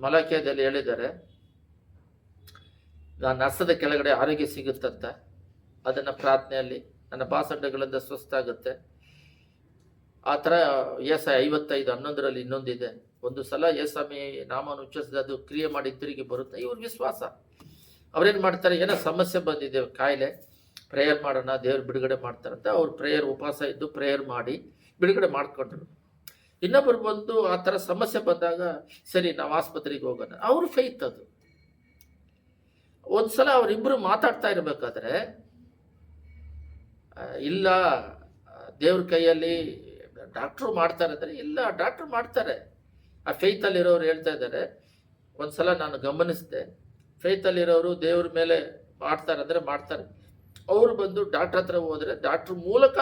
ಮಲಕ್ಯದಲ್ಲಿ ಹೇಳಿದ್ದಾರೆ, ನನ್ನ ಹಸ್ತದ ಕೆಳಗಡೆ ಆರೋಗ್ಯ ಸಿಗುತ್ತಂತ. ಅದನ್ನು ಪ್ರಾರ್ಥನೆಯಲ್ಲಿ ನನ್ನ ಬಾಸಂಡಗಳಿಂದ ಸ್ವಸ್ಥ ಆಗುತ್ತೆ. ಆ ಥರ ಏಸಾಯ 55:11 ಇನ್ನೊಂದಿದೆ. ಒಂದು ಸಲ ಏಸಾಮಿ ನಾಮವನ್ನು ಉಚ್ಚರಿಸಿದ ಅದು ಕ್ರಿಯೆ ಮಾಡಿ ತಿರುಗಿ ಬರುತ್ತೆ. ಇವ್ರ ವಿಶ್ವಾಸ. ಅವ್ರೇನು ಮಾಡ್ತಾರೆ, ಏನೋ ಸಮಸ್ಯೆ ಬಂದಿದೆ, ಕಾಯಿಲೆ, ಪ್ರೇಯರ್ ಮಾಡೋಣ, ದೇವ್ರು ಬಿಡುಗಡೆ ಮಾಡ್ತಾರಂತ. ಅವ್ರು ಪ್ರೇಯರ್ ಉಪವಾಸ ಇದ್ದು ಪ್ರೇಯರ್ ಮಾಡಿ ಬಿಡುಗಡೆ ಮಾಡ್ಕೊಂಡ್ರು. ಇನ್ನೊಬ್ಬರು ಬಂದು ಆ ಥರ ಸಮಸ್ಯೆ ಬಂದಾಗ ಸರಿ ನಾವು ಆಸ್ಪತ್ರೆಗೆ ಹೋಗೋಣ, ಅವ್ರ ಫೇತ್ ಅದು. ಒಂದ್ಸಲ ಅವರಿಬ್ಬರು ಮಾತಾಡ್ತಾ ಇರಬೇಕಾದ್ರೆ, ಇಲ್ಲ ದೇವ್ರ ಕೈಯಲ್ಲಿ ಡಾಕ್ಟ್ರು ಮಾಡ್ತಾರೆ ಅಂದರೆ, ಇಲ್ಲ ಡಾಕ್ಟ್ರು ಮಾಡ್ತಾರೆ. ಆ ಫೇತಲ್ಲಿರೋರು ಹೇಳ್ತಾ ಇದ್ದಾರೆ, ಒಂದ್ಸಲ ನಾನು ಗಮನಿಸಿದೆ, ಫೇತಲ್ಲಿರೋರು ದೇವ್ರ ಮೇಲೆ ಮಾಡ್ತಾರೆ ಅಂದರೆ ಮಾಡ್ತಾರೆ. ಅವರು ಬಂದು ಡಾಕ್ಟ್ರ್ ಹತ್ರ ಹೋದರೆ ಡಾಕ್ಟ್ರ್ ಮೂಲಕ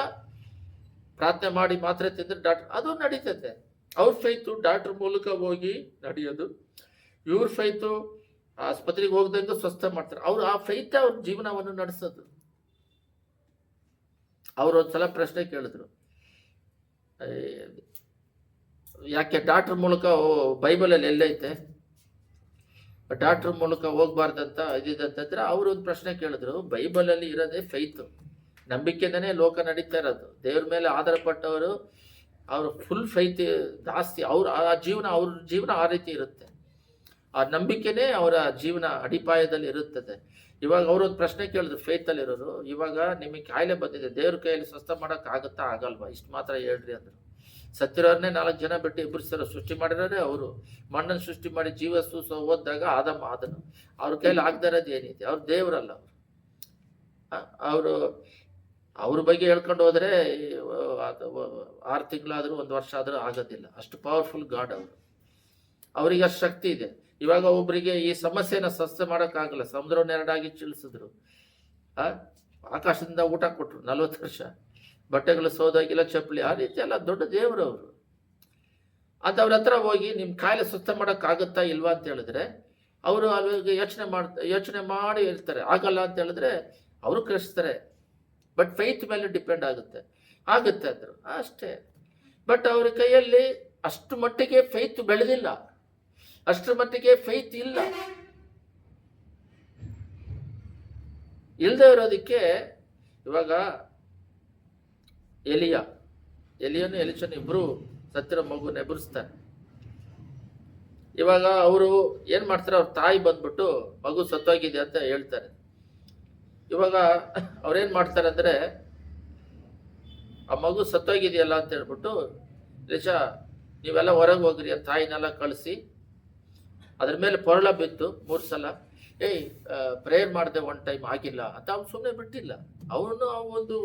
ಪ್ರಾರ್ಥನೆ ಮಾಡಿ ಮಾತ್ರೆ ತಿಂದರೆ ಡಾಕ್ಟ್ರ್ ಅದು ನಡೀತದೆ. ಅವ್ರ ಫೈತು ಡಾಕ್ಟ್ರ್ ಮೂಲಕ ಹೋಗಿ ನಡೆಯೋದು, ಇವ್ರ ಫೈತು ಆಸ್ಪತ್ರೆಗೆ ಹೋಗ್ದಂಗೆ ಸ್ವಸ್ಥ ಮಾಡ್ತಾರೆ. ಅವ್ರು ಆ ಫೈತೆ ಅವ್ರ ಜೀವನವನ್ನು ನಡೆಸೋದು. ಅವ್ರು ಒಂದ್ಸಲ ಪ್ರಶ್ನೆ ಕೇಳಿದ್ರು, ಯಾಕೆ ಡಾಕ್ಟ್ರ್ ಮೂಲಕ ಬೈಬಲಲ್ಲಿ ಎಲ್ಲೈತೆ ಡಾಕ್ಟ್ರ್ ಮೂಲಕ ಹೋಗ್ಬಾರ್ದಂತ ಇದಿದಂತಂದ್ರೆ, ಅವರು ಒಂದು ಪ್ರಶ್ನೆ ಕೇಳಿದ್ರು, ಬೈಬಲಲ್ಲಿ ಇರೋದೇ ಫೈತು, ನಂಬಿಕೆನೇ ಲೋಕ ನಡೀತಾ ಇರೋದು. ದೇವ್ರ ಮೇಲೆ ಆಧಾರ ಪಟ್ಟವರು ಅವ್ರ ಫುಲ್ ಫೈತ್ ಜಾಸ್ತಿ. ಅವ್ರ ಜೀವನ ಆ ರೀತಿ ಇರುತ್ತೆ. ಆ ನಂಬಿಕೆನೇ ಅವರ ಜೀವನ ಅಡಿಪಾಯದಲ್ಲಿ ಇರುತ್ತದೆ. ಇವಾಗ ಅವರೊಂದು ಪ್ರಶ್ನೆ ಕೇಳಿದ್ರು ಫೇತಲ್ಲಿರೋರು, ಇವಾಗ ನಿಮಗೆ ಕಾಯಿಲೆ ಬಂದಿದೆ, ದೇವ್ರ ಕೈಯಲ್ಲಿ ಸ್ವಸ್ಥ ಮಾಡೋಕ್ಕಾಗುತ್ತಾ ಆಗಲ್ವಾ, ಇಷ್ಟು ಮಾತ್ರ ಹೇಳ್ರಿ ಅಂದರು. ಸತ್ತಿರೋರನ್ನೇ 4 ಜನ ಬಿಟ್ಟು ಇಬ್ಬರು ಸೃಷ್ಟಿ ಮಾಡಿರೋರೆ ಅವರು. ಮಣ್ಣನ್ನು ಸೃಷ್ಟಿ ಮಾಡಿ ಜೀವ ಓದಿದಾಗ ಆದನು. ಅವ್ರ ಕೈಲಿ ಆಗದೇ ಇರೋದು ಏನಿದೆ, ಅವ್ರು ದೇವರಲ್ಲ. ಅವ್ರ ಬಗ್ಗೆ ಹೇಳ್ಕೊಂಡು ಹೋದರೆ 6 ತಿಂಗಳಾದರೂ 1 ವರ್ಷ ಆದರೂ ಆಗೋದಿಲ್ಲ. ಅಷ್ಟು ಪವರ್ಫುಲ್ ಗಾಡ್ ಅವರು. ಅವರಿಗೆ ಅಷ್ಟು ಶಕ್ತಿ ಇದೆ. ಇವಾಗ ಒಬ್ಬರಿಗೆ ಈ ಸಮಸ್ಯೆನ ಸ್ವಸ್ಥ ಮಾಡೋಕ್ಕಾಗಲ್ಲ, ಸಮುದ್ರವನ್ನು ಎರಡಾಗಿ ಚೀಳಿಸಿದ್ರು, ಆಕಾಶದಿಂದ ಊಟ ಕೊಟ್ಟರು 40 ವರ್ಷ, ಬಟ್ಟೆಗಳು ಸೋದಾಗಿಲ್ಲ, ಚಪ್ಪಲಿ, ಆ ರೀತಿ ಎಲ್ಲ ದೊಡ್ಡ ದೇವರವರು. ಅಂತ ಅವ್ರ ಹತ್ರ ಹೋಗಿ ನಿಮ್ಮ ಕಾಯಿಲೆ ಸ್ವಸ್ಥ ಮಾಡೋಕ್ಕಾಗುತ್ತಾ ಇಲ್ವಾ ಅಂತ ಹೇಳಿದ್ರೆ, ಅವರು ಅಲ್ಲಿಗೆ ಯೋಚನೆ ಮಾಡಿ ಇರ್ತಾರೆ. ಆಗಲ್ಲ ಅಂತ ಹೇಳಿದ್ರೆ ಅವರು ಕಳಿಸ್ತಾರೆ. ಬಟ್ ಫೈತ್ ಮೇಲೆ ಡಿಪೆಂಡ್ ಆಗುತ್ತೆ ಅಂದರು ಅಷ್ಟೇ. ಬಟ್ ಅವ್ರ ಕೈಯಲ್ಲಿ ಅಷ್ಟು ಮಟ್ಟಿಗೆ ಫೈತ್ ಬೆಳೆದಿಲ್ಲ, ಅಷ್ಟರ ಮಟ್ಟಿಗೆ ಫೈತ್ ಇಲ್ಲ. ಇಲ್ಲದೆ ಇರೋದಕ್ಕೆ ಇವಾಗ ಎಲಿಯನು ಎಲಿಷನು ಇಬ್ರು ಸತ್ತಿರೋ ಮಗುನ ಎಬ್ಬರಿಸ್ತಾರೆ. ಇವಾಗ ಅವರು ಏನ್ ಮಾಡ್ತಾರೆ, ಅವ್ರ ತಾಯಿ ಬಂದ್ಬಿಟ್ಟು ಮಗು ಸತ್ತೋಗಿದೆ ಅಂತ ಹೇಳ್ತಾರೆ. ಇವಾಗ ಅವ್ರೇನ್ ಮಾಡ್ತಾರೆ ಅಂದ್ರೆ, ಆ ಮಗು ಸತ್ತೋಗಿದೆಯಲ್ಲ ಅಂತ ಹೇಳ್ಬಿಟ್ಟು, ಎಲಿಷಾ ನೀವೆಲ್ಲ ಹೊರಗೆ ಹೋಗ್ರಿ ಅಂತ ತಾಯಿನೆಲ್ಲ ಕಳಿಸಿ ಅದ್ರ ಮೇಲೆ ಪೊರಳ ಬಿತ್ತು 3 ಸಲ. ಪ್ರೇಯರ್ ಮಾಡಿದೆ 1 ಟೈಮ್ ಆಗಿಲ್ಲ ಅಂತ ಅವ್ನು ಸುಮ್ಮನೆ ಬಿಟ್ಟಿಲ್ಲ. ಅವನು ಒಂದು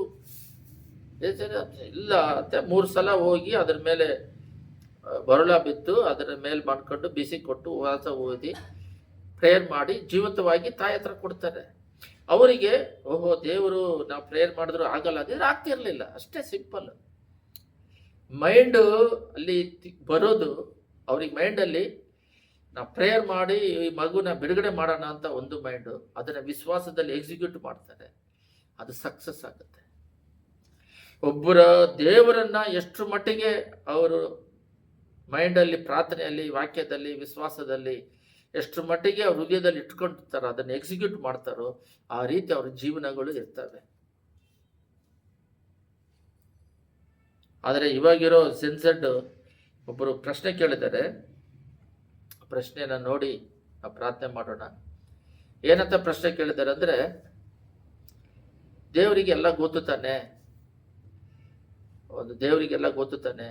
ಇಲ್ಲ ಅಂತ 3 ಸಲ ಹೋಗಿ ಅದ್ರ ಮೇಲೆ ಬರಳ ಬಿತ್ತು, ಅದರ ಮೇಲೆ ಮಾಡ್ಕೊಂಡು ಬಿಸಿ ಕೊಟ್ಟು ವಾಸ ಓದಿ ಪ್ರೇಯರ್ ಮಾಡಿ ಜೀವಂತವಾಗಿ ತಾಯಿ ಹತ್ರ ಕೊಡ್ತಾರೆ. ಅವರಿಗೆ ಓಹೋ ದೇವರು ನಾವು ಪ್ರೇಯರ್ ಮಾಡಿದ್ರು ಆಗಲ್ಲ ಅಂದ್ರೆ ಆಗ್ತಿರ್ಲಿಲ್ಲ. ಅಷ್ಟೇ ಸಿಂಪಲ್. ಮೈಂಡ್ ಅಲ್ಲಿ ಬರೋದು ಅವ್ರಿಗೆ ಮೈಂಡಲ್ಲಿ ನಾವು ಪ್ರೇಯರ್ ಮಾಡಿ ಈ ಮಗುನ ಬಿಡುಗಡೆ ಮಾಡೋಣ ಅಂತ ಒಂದು ಮೈಂಡು, ಅದನ್ನ ವಿಶ್ವಾಸದಲ್ಲಿ ಎಕ್ಸಿಕ್ಯೂಟ್ ಮಾಡ್ತಾರೆ, ಅದು ಸಕ್ಸಸ್ ಆಗುತ್ತೆ. ಒಬ್ಬರ ದೇವರನ್ನ ಎಷ್ಟು ಮಟ್ಟಿಗೆ ಅವರು ಮೈಂಡಲ್ಲಿ, ಪ್ರಾರ್ಥನೆಯಲ್ಲಿ, ವಾಕ್ಯದಲ್ಲಿ, ವಿಶ್ವಾಸದಲ್ಲಿ ಎಷ್ಟು ಮಟ್ಟಿಗೆ ಅವ್ರ ಹೃದಯದಲ್ಲಿ ಇಟ್ಕೊಂಡಿರ್ತಾರೋ, ಅದನ್ನು ಎಕ್ಸಿಕ್ಯೂಟ್ ಮಾಡ್ತಾರೋ, ಆ ರೀತಿ ಅವ್ರ ಜೀವನಗಳು ಇರ್ತವೆ. ಆದರೆ ಇವಾಗಿರೋ ಸೆನ್ಸೆಡ್ ಒಬ್ಬರು ಪ್ರಶ್ನೆ ಕೇಳಿದ್ದಾರೆ. ಪ್ರಶ್ನೆನ ನೋಡಿ ನಾವು ಪ್ರಾರ್ಥನೆ ಮಾಡೋಣ. ಏನಂತ ಪ್ರಶ್ನೆ ಕೇಳಿದ್ದಾರೆ ಅಂದ್ರೆ, ದೇವರಿಗೆಲ್ಲ ಗೊತ್ತು ತಾನೆ, ಒಂದು ದೇವರಿಗೆಲ್ಲ ಗೊತ್ತು ತಾನೆ.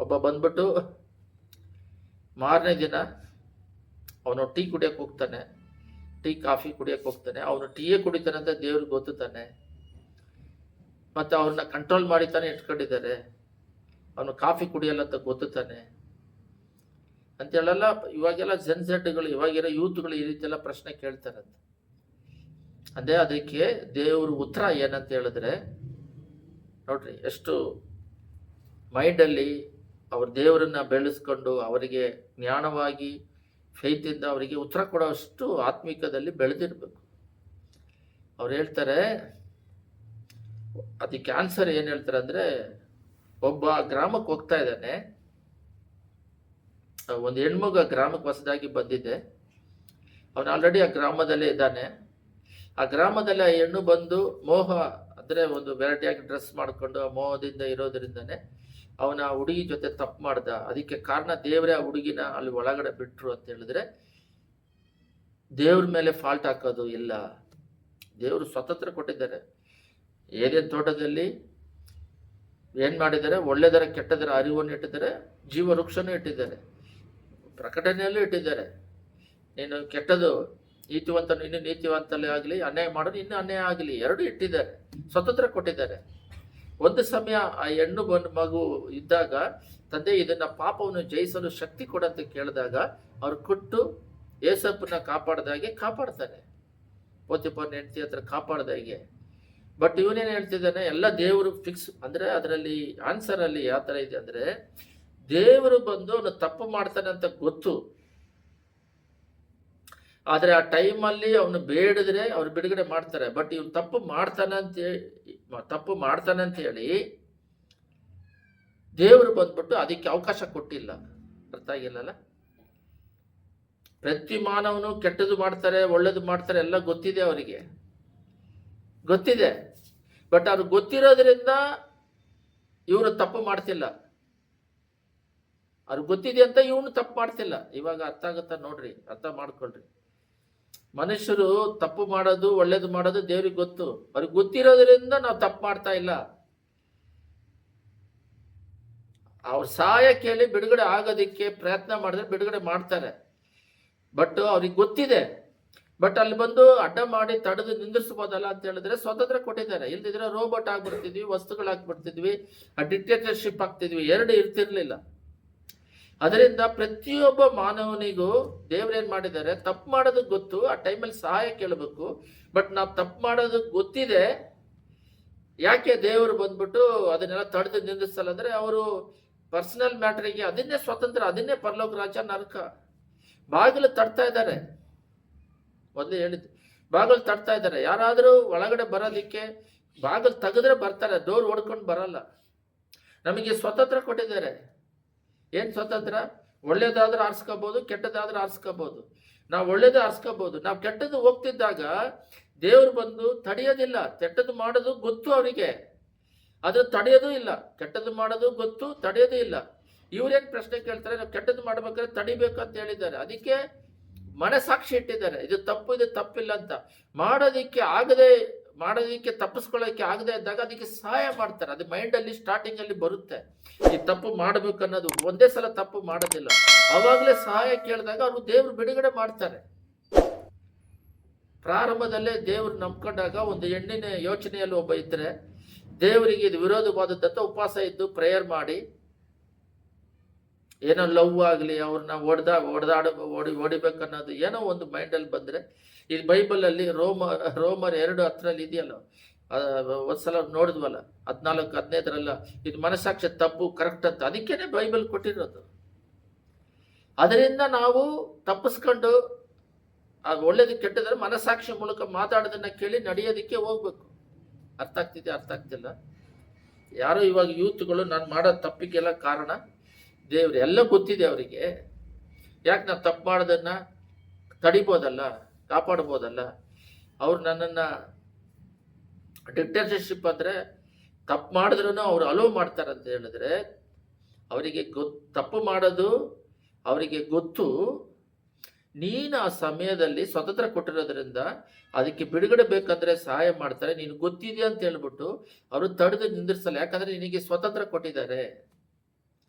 ಒಬ್ಬ ಬಂದ್ಬಿಟ್ಟು ಮಾರನೇ ದಿನ ಅವನು ಟೀ ಕುಡಿಯಕ್ಕೆ ಹೋಗ್ತಾನೆ, ಟೀ ಕಾಫಿ ಕುಡಿಯಕ್ಕೆ ಹೋಗ್ತಾನೆ. ಅವನು ಟೀಯೇ ಕುಡಿತಾನೆ ಅಂತ ದೇವ್ರಿಗೆ ಗೊತ್ತು ತಾನೆ. ಮತ್ತೆ ಅವ್ರನ್ನ ಕಂಟ್ರೋಲ್ ಮಾಡಿ ತಾನೆ ಇಟ್ಕೊಂಡಿದ್ದಾರೆ. ಅವನು ಕಾಫಿ ಕುಡಿಯಲ್ಲ ಅಂತ ಗೊತ್ತು ತಾನೆ ಅಂತೇಳೆಲ್ಲ ಇವಾಗೆಲ್ಲ ಜೆನ್ಸೆಟ್ಗಳು, ಇವಾಗಿರೋ ಯೂತ್ಗಳು ಈ ರೀತಿ ಎಲ್ಲ ಪ್ರಶ್ನೆ ಕೇಳ್ತಾರಂತ. ಅದೇ ಅದಕ್ಕೆ ದೇವ್ರ ಉತ್ತರ ಏನಂತ ಹೇಳಿದ್ರೆ, ನೋಡ್ರಿ ಎಷ್ಟು ಮೈಂಡಲ್ಲಿ ಅವ್ರ ದೇವರನ್ನ ಬೆಳೆಸ್ಕೊಂಡು ಅವರಿಗೆ ಜ್ಞಾನವಾಗಿ ಫೈತಿಂದ ಅವರಿಗೆ ಉತ್ತರ ಕೊಡೋಷ್ಟು ಆತ್ಮಿಕದಲ್ಲಿ ಬೆಳೆದಿರ್ಬೇಕು. ಅವ್ರು ಹೇಳ್ತಾರೆ, ಅದಕ್ಕೆ ಆನ್ಸರ್ ಏನು ಹೇಳ್ತಾರೆ ಅಂದ್ರೆ, ಒಬ್ಬ ಗ್ರಾಮಕ್ಕೆ ಹೋಗ್ತಾ ಇದ್ದಾನೆ. ಒಂದು ಹೆಣ್ಮಗ ಗ್ರಾಮಕ್ಕೆ ಹೊಸದಾಗಿ ಬಂದಿದೆ. ಅವನು ಆಲ್ರೆಡಿ ಆ ಗ್ರಾಮದಲ್ಲೇ ಇದ್ದಾನೆ. ಆ ಗ್ರಾಮದಲ್ಲಿ ಆ ಹೆಣ್ಣು ಬಂದು ಮೋಹ ಅಂದರೆ ಒಂದು ವೆರೈಟಿಯಾಗಿ ಡ್ರೆಸ್ ಮಾಡಿಕೊಂಡು ಆ ಮೋಹದಿಂದ ಇರೋದ್ರಿಂದನೇ ಅವನ ಆ ಹುಡುಗಿ ಜೊತೆ ತಪ್ಪು ಮಾಡ್ದ. ಅದಕ್ಕೆ ಕಾರಣ ದೇವರೇ ಆ ಹುಡುಗಿನ ಅಲ್ಲಿ ಒಳಗಡೆ ಬಿಟ್ರು ಅಂತ ಹೇಳಿದ್ರೆ, ದೇವ್ರ ಮೇಲೆ ಫಾಲ್ಟ್ ಹಾಕೋದು ಇಲ್ಲ. ದೇವರು ಸ್ವತಂತ್ರ ಕೊಟ್ಟಿದ್ದಾರೆ. ಏದೇನ್ ತೋಟದಲ್ಲಿ ಏನ್ ಮಾಡಿದ್ದಾರೆ, ಒಳ್ಳೆದರ ಕೆಟ್ಟದರ ಅರಿವನ್ನು ಇಟ್ಟಿದ್ದಾರೆ, ಜೀವ ವೃಕ್ಷನೂ ಇಟ್ಟಿದ್ದಾರೆ, ಪ್ರಕಟಣೆಯಲ್ಲೂ ಇಟ್ಟಿದ್ದಾರೆ. ನೀನು ಕೆಟ್ಟದು ನೀತಿವಂತನು ಇನ್ನು ನೀತಿವಂತಲೇ ಆಗಲಿ, ಅನ್ಯಾಯ ಮಾಡೋದು ಇನ್ನೂ ಅನ್ಯಾಯ ಆಗಲಿ, ಎರಡೂ ಇಟ್ಟಿದ್ದಾರೆ, ಸ್ವತಂತ್ರ ಕೊಟ್ಟಿದ್ದಾರೆ. ಒಂದು ಸಮಯ ಆ ಹೆಣ್ಣು ಮಗು ಇದ್ದಾಗ ತಂದೆ ಇದನ್ನ ಪಾಪವನ್ನು ಜಯಿಸಲು ಶಕ್ತಿ ಕೊಡಂತ ಕೇಳಿದಾಗ ಅವ್ರು ಕೊಟ್ಟು ಏಸಪ್ಪನ ಕಾಪಾಡ್ದಾಗೆ ಕಾಪಾಡ್ತಾನೆ, ಪೋತಿಫರನ ಹೆಂಡತಿ ಹತ್ರ ಕಾಪಾಡ್ದಾಗೆ. ಬಟ್ ಇವನೇನು ಹೇಳ್ತಿದ್ದಾನೆ, ಎಲ್ಲ ದೇವರು ಫಿಕ್ಸ್ ಅಂದ್ರೆ ಅದರಲ್ಲಿ ಆನ್ಸರ್ ಅಲ್ಲಿ ಯಾವ ತರ ಇದೆ ಅಂದ್ರೆ, ದೇವರು ಬಂದು ಅವನು ತಪ್ಪು ಮಾಡ್ತಾನೆ ಅಂತ ಗೊತ್ತು, ಆದ್ರೆ ಆ ಟೈಮಲ್ಲಿ ಅವನು ಬೇಡಿದ್ರೆ ಅವ್ರು ಬಿಡುಗಡೆ ಮಾಡ್ತಾರೆ. ಬಟ್ ಇವ್ನು ತಪ್ಪು ಮಾಡ್ತಾನೆ ಅಂತ ಹೇಳಿ ದೇವರು ಬಂದ್ಬಿಟ್ಟು ಅದಕ್ಕೆ ಅವಕಾಶ ಕೊಟ್ಟಿಲ್ಲ. ಅರ್ಥ ಆಗಿಲ್ಲಲ್ಲ? ಪ್ರತಿ ಮಾನವನು ಕೆಟ್ಟದ್ದು ಮಾಡ್ತಾರೆ, ಒಳ್ಳೇದು ಮಾಡ್ತಾರೆ, ಎಲ್ಲ ಗೊತ್ತಿದೆ, ಅವರಿಗೆ ಗೊತ್ತಿದೆ. ಬಟ್ ಅವ್ರು ಗೊತ್ತಿರೋದ್ರಿಂದ ಇವರು ತಪ್ಪು ಮಾಡ್ತಿಲ್ಲ. ಅವ್ರಿಗೆ ಗೊತ್ತಿದೆ ಅಂತ ಇವನು ತಪ್ಪು ಮಾಡ್ತಿಲ್ಲ. ಇವಾಗ ಅರ್ಥ ಆಗುತ್ತಾ ನೋಡ್ರಿ, ಅರ್ಥ ಮಾಡ್ಕೊಳ್ರಿ. ಮನುಷ್ಯರು ತಪ್ಪು ಮಾಡೋದು ಒಳ್ಳೇದು ಮಾಡೋದು ದೇವ್ರಿಗೆ ಗೊತ್ತು. ಅವ್ರಿಗೆ ಗೊತ್ತಿರೋದ್ರಿಂದ ನಾವು ತಪ್ಪು ಮಾಡ್ತಾ ಇಲ್ಲ. ಅವ್ರ ಸಹಾಯ ಕೇಳಿ ಬಿಡುಗಡೆ ಆಗೋದಿಕ್ಕೆ ಪ್ರಯತ್ನ ಮಾಡಿದ್ರೆ ಬಿಡುಗಡೆ ಮಾಡ್ತಾರೆ. ಬಟ್ ಅವ್ರಿಗೆ ಗೊತ್ತಿದೆ. ಬಟ್ ಅಲ್ಲಿ ಬಂದು ಅಡ್ಡ ಮಾಡಿ ತಡೆದು ನಿಂದಿರ್ಸ್ಬೋದಲ್ಲ ಅಂತ ಹೇಳಿದ್ರೆ ಸ್ವತಂತ್ರ ಕೊಟ್ಟಿದ್ದಾರೆ. ಇಲ್ದಿದ್ರೆ ರೋಬೋಟ್ ಆಗ್ಬಿಡ್ತಿದ್ವಿ, ವಸ್ತುಗಳಾಗ್ಬಿಡ್ತಿದ್ವಿ, ಆ ಡಿಕ್ಟೇಟರ್ಶಿಪ್ ಆಗ್ತಿದ್ವಿ, ಎರಡು ಇರ್ತಿರ್ಲಿಲ್ಲ. ಅದರಿಂದ ಪ್ರತಿಯೊಬ್ಬ ಮಾನವನಿಗೂ ದೇವ್ರೇನ್ ಮಾಡಿದ್ದಾರೆ, ತಪ್ಪು ಮಾಡೋದು ಗೊತ್ತು, ಆ ಟೈಮಲ್ಲಿ ಸಹಾಯ ಕೇಳಬೇಕು. ಬಟ್ ನಾವು ತಪ್ಪು ಮಾಡೋದು ಗೊತ್ತಿದೆ, ಯಾಕೆ ದೇವರು ಬಂದ್ಬಿಟ್ಟು ಅದನ್ನೆಲ್ಲ ತಡೆದು ನಿಂದಿಸಲ್ಲ ಅಂದ್ರೆ, ಅವರು ಪರ್ಸನಲ್ ಮ್ಯಾಟ್ರಿಗೆ ಅದನ್ನೇ ಸ್ವತಂತ್ರ, ಅದನ್ನೇ ಪರಲೋಕ ರಾಜ್ಯ ನರಕ. ಬಾಗಿಲು ತಡ್ತಾ ಇದ್ದಾರೆ, ಮೊದಲೇ ಹೇಳಿದ್ದು, ಬಾಗಿಲು ತಡ್ತಾ ಇದ್ದಾರೆ. ಯಾರಾದರೂ ಒಳಗಡೆ ಬರೋದಿಕ್ಕೆ ಬಾಗಿಲು ತೆಗೆದ್ರೆ ಬರ್ತಾರೆ, ಡೋರ್ ಹೊಡ್ಕೊಂಡು ಬರಲ್ಲ. ನಮಗೆ ಸ್ವತಂತ್ರ ಕೊಟ್ಟಿದ್ದಾರೆ. ಏನ್ ಸ್ವತಂತ್ರ? ಒಳ್ಳೇದಾದ್ರೂ ಆರಿಸ್ಕೋಬಹುದು, ಕೆಟ್ಟದಾದ್ರೂ ಆರಿಸ್ಕೋಬಹುದು. ನಾವು ಒಳ್ಳೇದು ಆರಿಸ್ಕೋಬಹುದು. ನಾವು ಕೆಟ್ಟದ್ದು ಹೋಗ್ತಿದ್ದಾಗ ದೇವ್ರು ಬಂದು ತಡೆಯೋದಿಲ್ಲ. ಕೆಟ್ಟದ್ದು ಮಾಡೋದು ಗೊತ್ತು ಅವರಿಗೆ, ಅದು ತಡೆಯೋದು ಇಲ್ಲ. ಕೆಟ್ಟದ್ದು ಮಾಡೋದು ಗೊತ್ತು, ತಡೆಯೋದು ಇಲ್ಲ. ಇವ್ರೇನು ಪ್ರಶ್ನೆ ಕೇಳ್ತಾರೆ, ನಾವು ಕೆಟ್ಟದ್ದು ಮಾಡ್ಬೇಕಾದ್ರೆ ತಡಿಬೇಕು ಅಂತ ಹೇಳಿದ್ದಾರೆ. ಅದಕ್ಕೆ ಮನಸಾಕ್ಷಿ ಇಟ್ಟಿದ್ದಾರೆ, ಇದು ತಪ್ಪು, ಇದು ತಪ್ಪಿಲ್ಲ ಅಂತ. ಮಾಡೋದಕ್ಕೆ ತಪ್ಪಿಸ್ಕೊಳ್ಳೋಕೆ ಆಗದೆ ಇದ್ದಾಗ ಅದಕ್ಕೆ ಸಹಾಯ ಮಾಡ್ತಾರೆ. ಅದು ಮೈಂಡಲ್ಲಿ ಸ್ಟಾರ್ಟಿಂಗಲ್ಲಿ ಬರುತ್ತೆ, ಈ ತಪ್ಪು ಮಾಡಬೇಕು ಅನ್ನೋದು. ಒಂದೇ ಸಲ ತಪ್ಪು ಮಾಡೋದಿಲ್ಲ, ಅವಾಗಲೇ ಸಹಾಯ ಕೇಳಿದಾಗ ಅವರು ದೇವರು ಬಿಡುಗಡೆ ಮಾಡ್ತಾರೆ. ಪ್ರಾರಂಭದಲ್ಲೇ ದೇವರು ನಂಬ್ಕೊಂಡಾಗ ಒಂದು ಹೆಣ್ಣಿನ ಯೋಚನೆಯಲ್ಲಿ ಒಬ್ಬ ಇದ್ದರೆ ದೇವರಿಗೆ ಇದು ವಿರೋಧವಾದದ್ದಂತ ಉಪವಾಸ ಇದ್ದು ಪ್ರೇಯರ್ ಮಾಡಿ, ಏನೋ ಲವ್ ಆಗಲಿ, ಅವ್ರನ್ನ ಹೊಡಿಬೇಕನ್ನೋದು ಏನೋ ಒಂದು ಮೈಂಡಲ್ಲಿ ಬಂದರೆ, ಈ ಬೈಬಲಲ್ಲಿ ರೋಮರ್ 2:10 ಇದೆಯಲ್ಲ, ಒಂದ್ಸಲ ನೋಡಿದ್ವಲ್ಲ, 14-15 ಇದು ಮನಸ್ಸಾಕ್ಷಿ ತಪ್ಪು ಕರೆಕ್ಟ್ ಅಂತ. ಅದಕ್ಕೇನೆ ಬೈಬಲ್ ಕೊಟ್ಟಿರೋದು. ಅದರಿಂದ ನಾವು ತಪ್ಪಿಸ್ಕೊಂಡು ಒಳ್ಳೇದು ಕೆಟ್ಟದ್ರೆ ಮನಸ್ಸಾಕ್ಷಿ ಮೂಲಕ ಮಾತಾಡೋದನ್ನ ಕೇಳಿ ನಡೆಯೋದಕ್ಕೆ ಹೋಗ್ಬೇಕು. ಅರ್ಥ ಆಗ್ತಿಲ್ಲ. ಯಾರೋ ಇವಾಗ ಯೂತ್ಗಳು ನಾನು ಮಾಡೋ ತಪ್ಪಿಗೆಲ್ಲ ಕಾರಣ ದೇವ್ರು, ಎಲ್ಲ ಗೊತ್ತಿದೆ ಅವರಿಗೆ. ಯಾಕೆ ನಾವು ತಪ್ಪು ಮಾಡೋದನ್ನ ತಡಿಬೋದಲ್ಲ, ಕಾಪಾಡ್ಬೋದಲ್ಲ. ಅವ್ರು ನನ್ನನ್ನು ಡಿಕ್ಟೇಟರ್ಶಿಪ್ ಅಂದರೆ ತಪ್ಪು ಮಾಡಿದ್ರೂ ಅವ್ರು ಅಲೋ ಮಾಡ್ತಾರಂತ ಹೇಳಿದ್ರೆ, ಅವರಿಗೆ ತಪ್ಪು ಮಾಡೋದು ಅವರಿಗೆ ಗೊತ್ತು. ನೀನು ಆ ಸಮಯದಲ್ಲಿ ಸ್ವತಂತ್ರ ಕೊಟ್ಟಿರೋದ್ರಿಂದ ಅದಕ್ಕೆ ಬಿಡುಗಡೆ ಬೇಕಂದ್ರೆ ಸಹಾಯ ಮಾಡ್ತಾರೆ. ನೀನು ಗೊತ್ತಿದೆಯಾ ಅಂತ ಹೇಳ್ಬಿಟ್ಟು ಅವರು ತಡೆದು ನಿಂದಿರ್ಸಲ್ಲ. ಯಾಕಂದ್ರೆ ನಿನಗೆ ಸ್ವತಂತ್ರ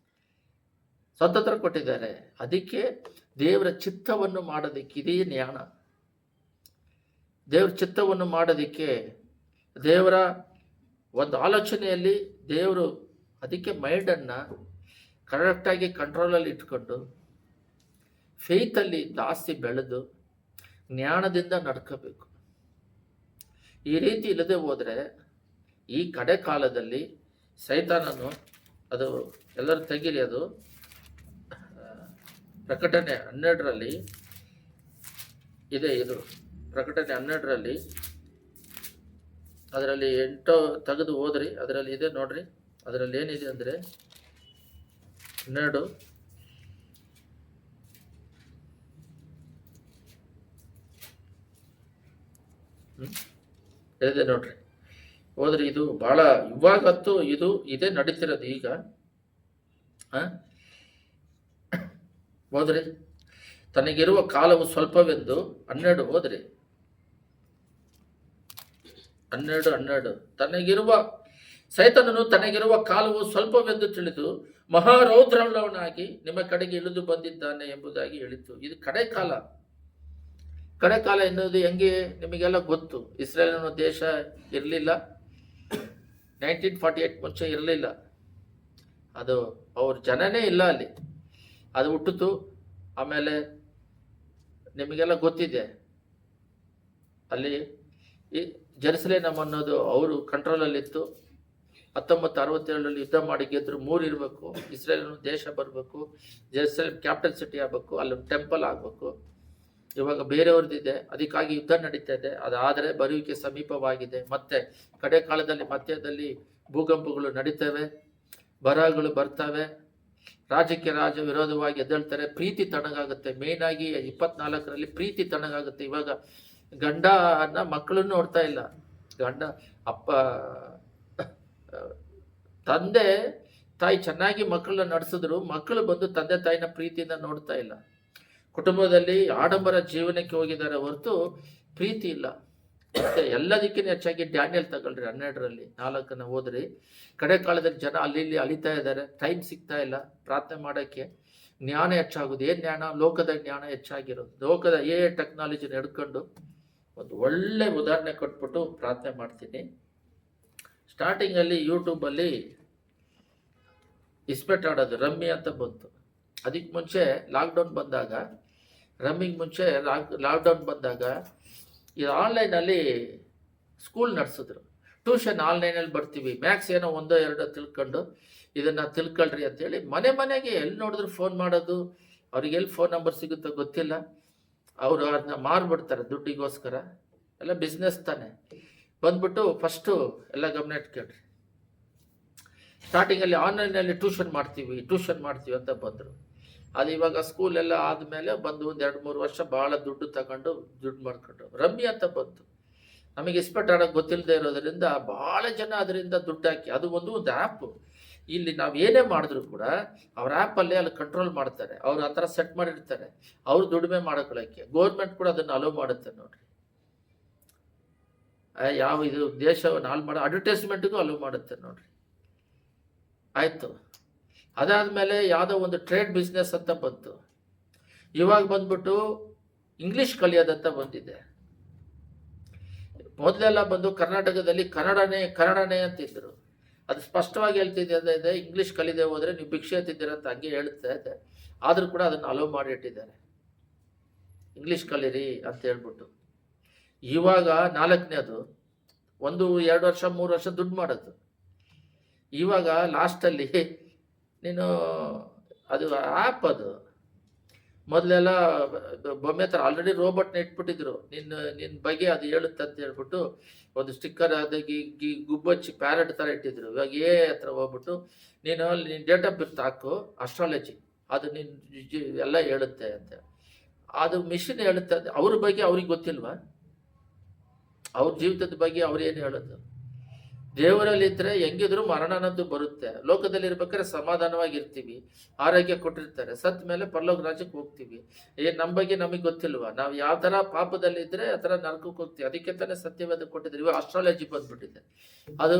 ಕೊಟ್ಟಿದ್ದಾರೆ. ಅದಕ್ಕೆ ದೇವರ ಚಿತ್ತವನ್ನು ಮಾಡೋದಕ್ಕೆ ಇದೇ ಜ್ಞಾನ. ದೇವರ ಚಿತ್ತವನ್ನು ಮಾಡೋದಕ್ಕೆ ದೇವರ ಒಂದು ಆಲೋಚನೆಯಲ್ಲಿ ದೇವರು, ಅದಕ್ಕೆ ಮೈಂಡನ್ನು ಕರೆಕ್ಟಾಗಿ ಕಂಟ್ರೋಲಲ್ಲಿ ಇಟ್ಕೊಂಡು ಫೇತಲ್ಲಿ ಜಾಸ್ತಿ ಬೆಳೆದು ಜ್ಞಾನದಿಂದ ನಡ್ಕೋಬೇಕು. ಈ ರೀತಿ ಇಲ್ಲದೆ ಹೋದರೆ ಈ ಕಡೆ ಕಾಲದಲ್ಲಿ ಸೈತಾನನು, ಅದು ಎಲ್ಲರೂ ತೆಗೀಲಿ, ಅದು ಪ್ರಕಟಣೆ 12 ಇದೆ. ಇದು ಪ್ರಕಟಣೆ 12 ಅದರಲ್ಲಿ 8 ತೆಗೆದು ಹೋದ್ರಿ, ಅದರಲ್ಲಿ ಇದೆ ನೋಡ್ರಿ. ಅದರಲ್ಲಿ ಏನಿದೆ ಅಂದರೆ 12 ಇದೆ ನೋಡ್ರಿ, ಹೋದ್ರಿ. ಇದು ಬಹಳ ಇವಾಗಂತೂ ಇದೇ ನಡೀತಿರೋದು ಈಗ. ಹೋದ್ರಿ, ತನಗಿರುವ ಕಾಲವು ಸ್ವಲ್ಪವೆಂದು 12 ಹೋದ್ರಿ, 12 ಸೈತಾನನು ತನಗಿರುವ ಕಾಲವು ಸ್ವಲ್ಪವೆಂದು ತಿಳಿದು ಮಹಾರೌದ್ರವನಾಗಿ ನಿಮ್ಮ ಕಡೆಗೆ ಇಳಿದು ಬಂದಿದ್ದಾನೆ ಎಂಬುದಾಗಿ ಹೇಳಿತು. ಇದು ಕಡೆ ಕಾಲ ಎನ್ನುವುದು ಹೆಂಗೆ ನಿಮಗೆಲ್ಲ ಗೊತ್ತು. ಇಸ್ರೇಲಿನ ದೇಶ ಇರಲಿಲ್ಲ, 1948 ಮುಂಚೆ ಇರಲಿಲ್ಲ. ಅದು ಅವ್ರ ಜನನೇ ಇಲ್ಲ ಅಲ್ಲಿ, ಅದು ಹುಟ್ಟಿತು. ಆಮೇಲೆ ನಿಮಗೆಲ್ಲ ಗೊತ್ತಿದೆ, ಅಲ್ಲಿ ಈ ಜೆರುಸಲೇಮ್ ಅನ್ನೋದು ಅವರು ಕಂಟ್ರೋಲಲ್ಲಿತ್ತು. 1967 ಯುದ್ಧ ಮಾಡಿ ಗೆದ್ರು. 3 ಇರಬೇಕು, ಇಸ್ರೇಲಿನ ದೇಶ ಬರಬೇಕು, ಜೆರುಸಲೇಮ್ ಕ್ಯಾಪಿಟಲ್ ಸಿಟಿ ಆಗಬೇಕು, ಅಲ್ಲಿ ಟೆಂಪಲ್ ಆಗಬೇಕು. ಇವಾಗ ಬೇರೆಯವ್ರದ್ದಿದೆ, ಅದಕ್ಕಾಗಿ ಯುದ್ಧ ನಡೀತಾ ಇದೆ. ಅದಾದರೆ ಬರುವಿಕೆ ಸಮೀಪವಾಗಿದೆ. ಮತ್ತೆ ಕಡೆ ಕಾಲದಲ್ಲಿ ಮಧ್ಯದಲ್ಲಿ ಭೂಕಂಪಗಳು ನಡೀತವೆ, ಬರಹಗಳು ಬರ್ತವೆ, ರಾಜ್ಯಕ್ಕೆ ರಾಜ ವಿರೋಧವಾಗಿ ಎದ್ದೇಳ್ತಾರೆ, ಪ್ರೀತಿ ತಣ್ಣಗಾಗುತ್ತೆ. ಮೇನ್ ಆಗಿ 24ರಲ್ಲಿ ಪ್ರೀತಿ ತಣ್ಣಗಾಗುತ್ತೆ. ಇವಾಗ ಗಂಡನ ಮಕ್ಕಳನ್ನು ನೋಡ್ತಾ ಇಲ್ಲ, ತಂದೆ ತಾಯಿ ಚೆನ್ನಾಗಿ ಮಕ್ಕಳನ್ನ ನಡೆಸಿದ್ರು, ಮಕ್ಕಳು ಬಂದು ತಂದೆ ತಾಯಿನ ಪ್ರೀತಿಯಿಂದ ನೋಡ್ತಾ ಇಲ್ಲ. ಕುಟುಂಬದಲ್ಲಿ ಆಡಂಬರ ಜೀವನಕ್ಕೆ ಹೋಗಿದ್ದಾರೆ ಹೊರತು ಪ್ರೀತಿ ಇಲ್ಲ. ಮತ್ತೆ ಎಲ್ಲದಕ್ಕಿಂತ ಹೆಚ್ಚಾಗಿ ಡ್ಯಾನಿಯಲ್ ತಗೊಳ್ರಿ, 12ರಲ್ಲಿ 4 ಓದ್ರಿ. ಕಡೆ ಕಾಲದಲ್ಲಿ ಜನ ಅಲ್ಲಿ ಅಲಿತಾ ಇದ್ದಾರೆ, ಟೈಮ್ ಸಿಗ್ತಾ ಇಲ್ಲ ಪ್ರಾರ್ಥನೆ ಮಾಡೋಕ್ಕೆ. ಜ್ಞಾನ ಹೆಚ್ಚಾಗೋದು. ಏನು ಜ್ಞಾನ? ಲೋಕದ ಜ್ಞಾನ ಹೆಚ್ಚಾಗಿರೋದು. ಲೋಕದ ಟೆಕ್ನಾಲಜಿನ ಹಿಡ್ಕೊಂಡು ಒಂದು ಒಳ್ಳೆ ಉದಾಹರಣೆ ಕೊಟ್ಬಿಟ್ಟು ಪ್ರಾರ್ಥನೆ ಮಾಡ್ತೀನಿ. ಸ್ಟಾರ್ಟಿಂಗಲ್ಲಿ ಯೂಟ್ಯೂಬಲ್ಲಿ ಇಸ್ಪೆಟ್ ಆಡೋದು, ರಮ್ಮಿ ಅಂತ ಬಂತು. ಅದಕ್ಕೆ ಮುಂಚೆ ಲಾಕ್ಡೌನ್ ಬಂದಾಗ, ರಮ್ಮಿಗೆ ಮುಂಚೆ ಲಾಕ್ಡೌನ್ ಬಂದಾಗ ಇದು ಆನ್ಲೈನಲ್ಲಿ ಸ್ಕೂಲ್ ನಡೆಸಿದ್ರು. ಟ್ಯೂಷನ್ ಆನ್ಲೈನಲ್ಲಿ ಬರ್ತೀವಿ, ಮ್ಯಾಕ್ಸ್ ಏನೋ 1-2 ತಿಳ್ಕೊಂಡು ಇದನ್ನು ತಿಳ್ಕೊಳ್ರಿ ಅಂತೇಳಿ ಮನೆಗೆ ಎಲ್ಲಿ ನೋಡಿದ್ರು ಫೋನ್ ಮಾಡೋದು. ಅವ್ರಿಗೆ ಎಲ್ಲಿ ಫೋನ್ ನಂಬರ್ ಸಿಗುತ್ತೋ ಗೊತ್ತಿಲ್ಲ, ಅವರು ಅದನ್ನ ಮಾರ್ಬಿಡ್ತಾರೆ ದುಡ್ಡಿಗೋಸ್ಕರ. ಎಲ್ಲ ಬಿಸ್ನೆಸ್ ತಾನೆ. ಬಂದ್ಬಿಟ್ಟು ಫಸ್ಟು ಎಲ್ಲ ಗಮನ ಇಟ್ಕೊಳ್ರಿ. ಸ್ಟಾರ್ಟಿಂಗಲ್ಲಿ ಆನ್ಲೈನಲ್ಲಿ ಟ್ಯೂಷನ್ ಮಾಡ್ತೀವಿ ಅಂತ ಬಂದರು. ಅದು ಇವಾಗ ಸ್ಕೂಲೆಲ್ಲ ಆದಮೇಲೆ ಬಂದು 1-2-3 ವರ್ಷ ಭಾಳ ದುಡ್ಡು ತಗೊಂಡು ದುಡ್ಡು ಮಾಡ್ಕೊಂಡ್ರು. ರಮ್ಮಿ ಅಂತ ಬಂತು. ನಮಗೆ ಇಸ್ಪೆಟ್ ಆಡೋಕೆ ಗೊತ್ತಿಲ್ಲದೆ ಇರೋದ್ರಿಂದ ಭಾಳ ಜನ ಅದರಿಂದ ದುಡ್ಡು ಹಾಕಿ, ಅದು ಒಂದು ಆ್ಯಪ್. ಇಲ್ಲಿ ನಾವು ಏನೇ ಮಾಡಿದ್ರು ಕೂಡ ಅವ್ರ ಆ್ಯಪಲ್ಲಿ ಅಲ್ಲಿ ಕಂಟ್ರೋಲ್ ಮಾಡ್ತಾರೆ, ಅವ್ರು ಆ ಥರ ಸೆಟ್ ಮಾಡಿರ್ತಾರೆ, ಅವ್ರು ದುಡಿಮೆ ಮಾಡ್ಕೊಳ್ಳೋಕ್ಕೆ. ಗೌರ್ಮೆಂಟ್ ಕೂಡ ಅದನ್ನು ಅಲೋ ಮಾಡುತ್ತೆ ನೋಡ್ರಿ. ಯಾವ ಇದು ದೇಶವನ್ನು ಹಾಳು ಮಾಡೋ ಅಡ್ವರ್ಟೈಸ್ಮೆಂಟ್ಗೂ ಅಲೋ ಮಾಡುತ್ತೆ ನೋಡ್ರಿ. ಆಯಿತು, ಅದಾದಮೇಲೆ ಯಾವುದೋ ಒಂದು ಟ್ರೇಡ್ ಬಿಸ್ನೆಸ್ ಅಂತ ಬಂತು. ಇವಾಗ ಬಂದ್ಬಿಟ್ಟು ಇಂಗ್ಲೀಷ್ ಕಲಿಯೋದಂತ ಬಂದಿದೆ. ಮೊದಲೆಲ್ಲ ಬಂದು ಕರ್ನಾಟಕದಲ್ಲಿ ಕನ್ನಡನೇ ಅಂತಿದ್ರು. ಅದು ಸ್ಪಷ್ಟವಾಗಿ ಹೇಳ್ತಿದ್ದೆ, ಇಂಗ್ಲೀಷ್ ಕಲಿದೆ ಹೋದರೆ ನೀವು ಭಿಕ್ಷೆ ತಿಂದಿರ ಅಂತ ಹಂಗೆ ಹೇಳ್ತಾ ಇದೆ. ಆದರೂ ಕೂಡ ಅದನ್ನು ಅಲೋ ಮಾಡಿ ಇಟ್ಟಿದ್ದಾರೆ, ಇಂಗ್ಲೀಷ್ ಕಲೀರಿ ಅಂತ ಹೇಳ್ಬಿಟ್ಟು. ಇವಾಗ 4ನೇದು 1-2 ವರ್ಷ 3 ವರ್ಷ ದುಡ್ಡು ಮಾಡೋದು. ಇವಾಗ ಲಾಸ್ಟಲ್ಲಿ ನೀನು ಅದು ಆ್ಯಪ್, ಅದು ಮೊದಲೆಲ್ಲ ಬೊಮ್ಮೆ ಥರ ಆಲ್ರೆಡಿ ರೋಬೋಟ್ನ ಇಟ್ಬಿಟ್ಟಿದ್ರು, ನಿನ್ನ ಬಗ್ಗೆ ಅದು ಹೇಳುತ್ತೆ ಅಂತ ಹೇಳ್ಬಿಟ್ಟು ಒಂದು ಸ್ಟಿಕ್ಕರ್ ಅದಾಗಿ ಗುಬ್ಬಚ್ಚಿ ಪ್ಯಾರೆಟ್ ಥರ ಇಟ್ಟಿದ್ರು. ಇವಾಗ ಹತ್ರ ಹೋಗ್ಬಿಟ್ಟು ನೀನು ಡೇಟ್ ಆಫ್ ಬರ್ತ್ ಹಾಕು, ಅಸ್ಟ್ರಾಲಜಿ ಅದು ಎಲ್ಲ ಹೇಳುತ್ತೆ ಅಂತ. ಅದು ಮಿಷಿನ್ ಹೇಳುತ್ತೆ. ಅವ್ರ ಬಗ್ಗೆ ಅವ್ರಿಗೆ ಗೊತ್ತಿಲ್ವಾ? ಅವ್ರ ಜೀವಿತದ ಬಗ್ಗೆ ಅವ್ರೇನು ಹೇಳೋದು? ದೇವರಲ್ಲಿದ್ದರೆ ಹೆಂಗಿದ್ರು ಮರಣ ಅನ್ನೋದು ಬರುತ್ತೆ. ಲೋಕದಲ್ಲಿ ಇರ್ಬೇಕಾದ್ರೆ ಸಮಾಧಾನವಾಗಿರ್ತೀವಿ, ಆರೋಗ್ಯ ಕೊಟ್ಟಿರ್ತಾರೆ, ಸತ್ ಮೇಲೆ ಪರಲೋಕ ರಾಜ್ಯಕ್ಕೆ ಹೋಗ್ತೀವಿ. ನಮ್ಮ ಬಗ್ಗೆ ನಮಗೆ ಗೊತ್ತಿಲ್ವಾ? ನಾವು ಯಾವ ಥರ ಪಾಪದಲ್ಲಿದ್ದರೆ ಆ ಥರ ನರಕಕ್ಕೆ ಹೋಗ್ತೀವಿ. ಅದಕ್ಕೆ ತಾನೇ ಸತ್ಯವಾದ ಕೊಟ್ಟಿದ್ದಾರೆ. ಇವಾಗ ಅಸ್ಟ್ರಾಲಜಿ ಬಂದ್ಬಿಟ್ಟಿದೆ. ಅದು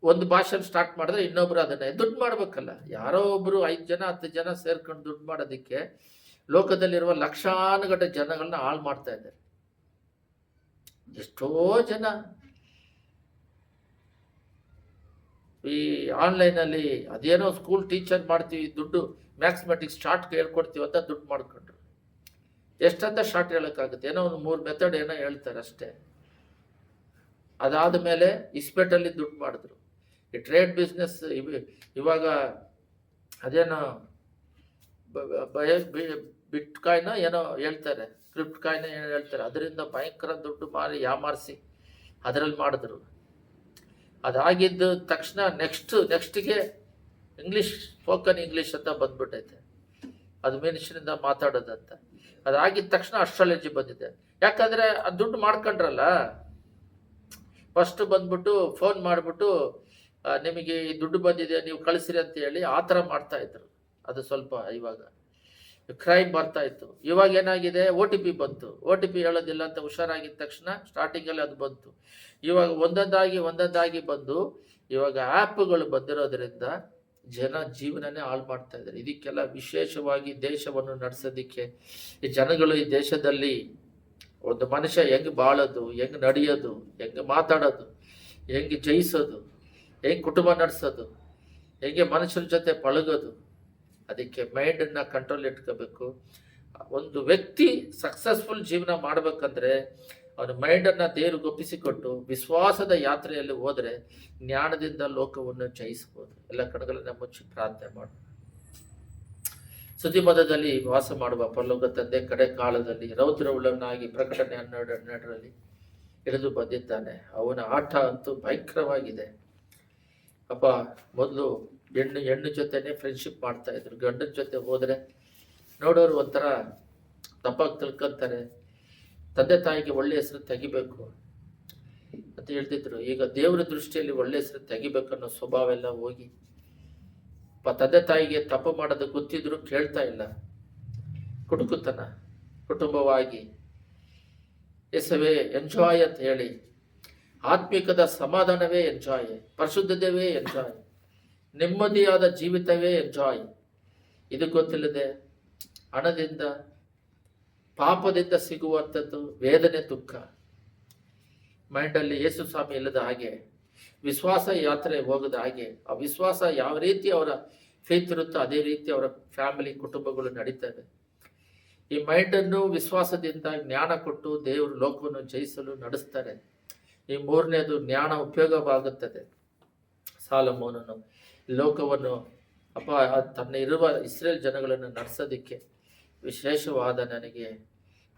ಒಂದು ಭಾಷೆಯಲ್ಲಿ ಸ್ಟಾರ್ಟ್ ಮಾಡಿದ್ರೆ ಇನ್ನೊಬ್ರು ಅದನ್ನೇ ದುಡ್ಡು ಮಾಡ್ಬೇಕಲ್ಲ. ಯಾರೋ ಒಬ್ರು 5 ಜನ 10 ಜನ ಸೇರ್ಕೊಂಡು ದುಡ್ಡು ಮಾಡೋದಕ್ಕೆ ಲೋಕದಲ್ಲಿರುವ ಲಕ್ಷಾನುಗಟ್ಟಲೆ ಜನಗಳನ್ನ ಹಾಳು ಮಾಡ್ತಾ ಇದ್ದಾರೆ. ಎಷ್ಟೋ ಜನ ಈ ಆನ್ಲೈನಲ್ಲಿ ಅದೇನೋ ಸ್ಕೂಲ್ ಟೀಚರ್ ಮಾಡ್ತೀವಿ, ದುಡ್ಡು ಮ್ಯಾಥ್ಮೆಟಿಕ್ಸ್ ಶಾರ್ಟ್ ಹೇಳ್ಕೊಡ್ತೀವಿ ಅಂತ ದುಡ್ಡು ಮಾಡ್ಕೊಂಡ್ರು. ಎಷ್ಟಂತ ಶಾರ್ಟ್ ಹೇಳೋಕ್ಕಾಗುತ್ತೆ? ಏನೋ ಒಂದು 3 ಮೆಥಡ್ ಏನೋ ಹೇಳ್ತಾರೆ ಅಷ್ಟೇ. ಅದಾದ ಮೇಲೆ ಇಸ್ಪೇಟಲ್ಲಿ ದುಡ್ಡು ಮಾಡಿದ್ರು. ಈ ಟ್ರೇಡ್ ಬಿಸ್ನೆಸ್ ಇವಾಗ ಅದೇನೋ ಬಿಟ್ ಕಾಯಿನ ಏನೋ ಹೇಳ್ತಾರೆ, ಕ್ರಿಪ್ಟ್ ಕಾಯಿನ ಏನೋ ಹೇಳ್ತಾರೆ, ಅದರಿಂದ ಭಯಂಕರ ದುಡ್ಡು ಯಾಮಾರಿಸಿ ಅದರಲ್ಲಿ ಮಾಡಿದ್ರು. ಅದಾಗಿದ್ದ ತಕ್ಷಣ ನೆಕ್ಸ್ಟಿಗೆ ಇಂಗ್ಲೀಷ್, ಸ್ಪೋಕನ್ ಇಂಗ್ಲೀಷ್ ಅಂತ ಬಂದ್ಬಿಟ್ಟೈತೆ, ಅದು ಮನುಷ್ಯನಿಂದ ಮಾತಾಡೋದಂತ. ಅದಾಗಿದ್ದ ತಕ್ಷಣ ಅಸ್ಟ್ರಾಲಜಿ ಬಂದಿದೆ. ಯಾಕಂದರೆ ಅದು ದುಡ್ಡು ಮಾಡ್ಕೊಂಡ್ರಲ್ಲ. ಫಸ್ಟ್ ಬಂದ್ಬಿಟ್ಟು ಫೋನ್ ಮಾಡಿಬಿಟ್ಟು ನಿಮಗೆ ಈ ದುಡ್ಡು ಬಂದಿದೆ ನೀವು ಕಳಿಸಿರಿ ಅಂತ ಹೇಳಿ ಆ ಥರ ಮಾಡ್ತಾಯಿದ್ರು. ಅದು ಸ್ವಲ್ಪ ಇವಾಗ ಕ್ರೈಮ್ ಬರ್ತಾ ಇತ್ತು. ಇವಾಗ ಏನಾಗಿದೆ, OTP ಬಂತು. OTP ಹೇಳೋದಿಲ್ಲ ಅಂತ ಹುಷಾರಾಗಿದ್ದ ತಕ್ಷಣ ಸ್ಟಾರ್ಟಿಂಗಲ್ಲಿ ಅದು ಬಂತು. ಇವಾಗ ಒಂದೊಂದಾಗಿ ಬಂದು ಇವಾಗ ಆ್ಯಪ್ಗಳು ಬಂದಿರೋದ್ರಿಂದ ಜನ ಜೀವನನೇ ಹಾಳು ಮಾಡ್ತಾ ಇದ್ದಾರೆ. ಇದಕ್ಕೆಲ್ಲ ವಿಶೇಷವಾಗಿ ದೇಶವನ್ನು ನಡೆಸೋದಕ್ಕೆ ಈ ಜನಗಳು, ಈ ದೇಶದಲ್ಲಿ ಒಂದು ಮನುಷ್ಯ ಹೆಂಗೆ ಬಾಳೋದು, ಹೆಂಗೆ ನಡೆಯೋದು, ಹೆಂಗೆ ಮಾತಾಡೋದು, ಹೆಂಗೆ ಜಯಿಸೋದು, ಹೆಂಗೆ ಕುಟುಂಬ ನಡೆಸೋದು, ಹೆಂಗೆ ಮನುಷ್ಯರ ಜೊತೆ ಪಳಗೋದು, ಅದಕ್ಕೆ ಮೈಂಡನ್ನು ಕಂಟ್ರೋಲ್ ಇಟ್ಕೋಬೇಕು. ಒಂದು ವ್ಯಕ್ತಿ ಸಕ್ಸಸ್ಫುಲ್ ಜೀವನ ಮಾಡಬೇಕಂದ್ರೆ ಅವನ ಮೈಂಡನ್ನು ದೇವ್ರಿಗೆ ಒಪ್ಪಿಸಿಕೊಟ್ಟು ವಿಶ್ವಾಸದ ಯಾತ್ರೆಯಲ್ಲಿ ಹೋದರೆ ಜ್ಞಾನದಿಂದ ಲೋಕವನ್ನು ಜಯಿಸ್ಬೋದು. ಎಲ್ಲ ಕಡೆಗಳನ್ನ ಮುಚ್ಚಿ ಪ್ರಾರ್ಥನೆ ಮಾಡು. ಸುದ್ದಿಮದದಲ್ಲಿ ವಾಸ ಮಾಡುವ ಪರಲೋಕ ತಂದೆ, ಕಡೆ ಕಾಲದಲ್ಲಿ ರೌದ್ರವುಳ್ಳವನಾಗಿ ಪ್ರಕಟಣೆ 12:12 ಇಳಿದು ಬಂದಿದ್ದಾನೆ. ಅವನ ಆಟ ಅಂತೂ ಭಯಂಕರವಾಗಿದೆ. ಅಪ್ಪ, ಮೊದಲು ಹೆಣ್ಣು ಜೊತೆನೇ ಫ್ರೆಂಡ್ಶಿಪ್ ಮಾಡ್ತಾ ಇದ್ರು. ಗಂಡನ ಜೊತೆ ಹೋದರೆ ನೋಡೋರು ಒಂಥರ ತಪ್ಪಾಗಿ ತಿಳ್ಕೊಂತಾರೆ. ತಂದೆ ತಾಯಿಗೆ ಒಳ್ಳೆ ಹೆಸರು ತೆಗಿಬೇಕು ಅಂತ ಹೇಳ್ತಿದ್ರು. ಈಗ ದೇವರ ದೃಷ್ಟಿಯಲ್ಲಿ ಒಳ್ಳೆ ಹೆಸರು ತೆಗಿಬೇಕನ್ನೋ ಸ್ವಭಾವ ಎಲ್ಲ ಹೋಗಿ ತಂದೆ ತಾಯಿಗೆ ತಪ್ಪು ಮಾಡೋದು ಗೊತ್ತಿದ್ರು ಕೇಳ್ತಾ ಇಲ್ಲ. ಕುಟುಕುತನ ಕುಟುಂಬವಾಗಿ ಎಸವೇ ಎಂಜಾಯ್ ಅಂತ ಹೇಳಿ, ಆತ್ಮಿಕದ ಸಮಾಧಾನವೇ ಎಂಜಾಯ್, ಪರಿಶುದ್ಧತೆಯೇ ಎಂಜಾಯ್, ನೆಮ್ಮದಿಯಾದ ಜೀವಿತವೇ ಎಂಜಾಯ್. ಇದು ಗೊತ್ತಿಲ್ಲದೆ ಹಣದಿಂದ ಪಾಪದಿಂದ ಸಿಗುವಂಥದ್ದು ವೇದನೆ, ದುಃಖ ಮೈಂಡಲ್ಲಿ ಯೇಸು ಸ್ವಾಮಿ ಇಲ್ಲದ ಹಾಗೆ, ವಿಶ್ವಾಸ ಯಾತ್ರೆ ಹೋಗದ ಹಾಗೆ, ಆ ವಿಶ್ವಾಸ ಯಾವ ರೀತಿ ಅವರ ಫೇತ್ ಇರುತ್ತೋ ಅದೇ ರೀತಿ ಅವರ ಫ್ಯಾಮಿಲಿ ಕುಟುಂಬಗಳು ನಡೀತವೆ. ಈ ಮೈಂಡನ್ನು ವಿಶ್ವಾಸದಿಂದ ಜ್ಞಾನ ಕೊಟ್ಟು ದೇವರು ಲೋಕವನ್ನು ಜಯಿಸಲು ನಡೆಸ್ತಾರೆ. ಈ 3ನೇದು ಜ್ಞಾನ ಉಪಯೋಗವಾಗುತ್ತದೆ. ಸಾಲಮೋನನು ಲೋಕವನ್ನು ತನ್ನ ಇರುವ ಇಸ್ರೇಲ್ ಜನಗಳನ್ನು ನಡೆಸೋದಕ್ಕೆ ವಿಶೇಷವಾದ ನನಗೆ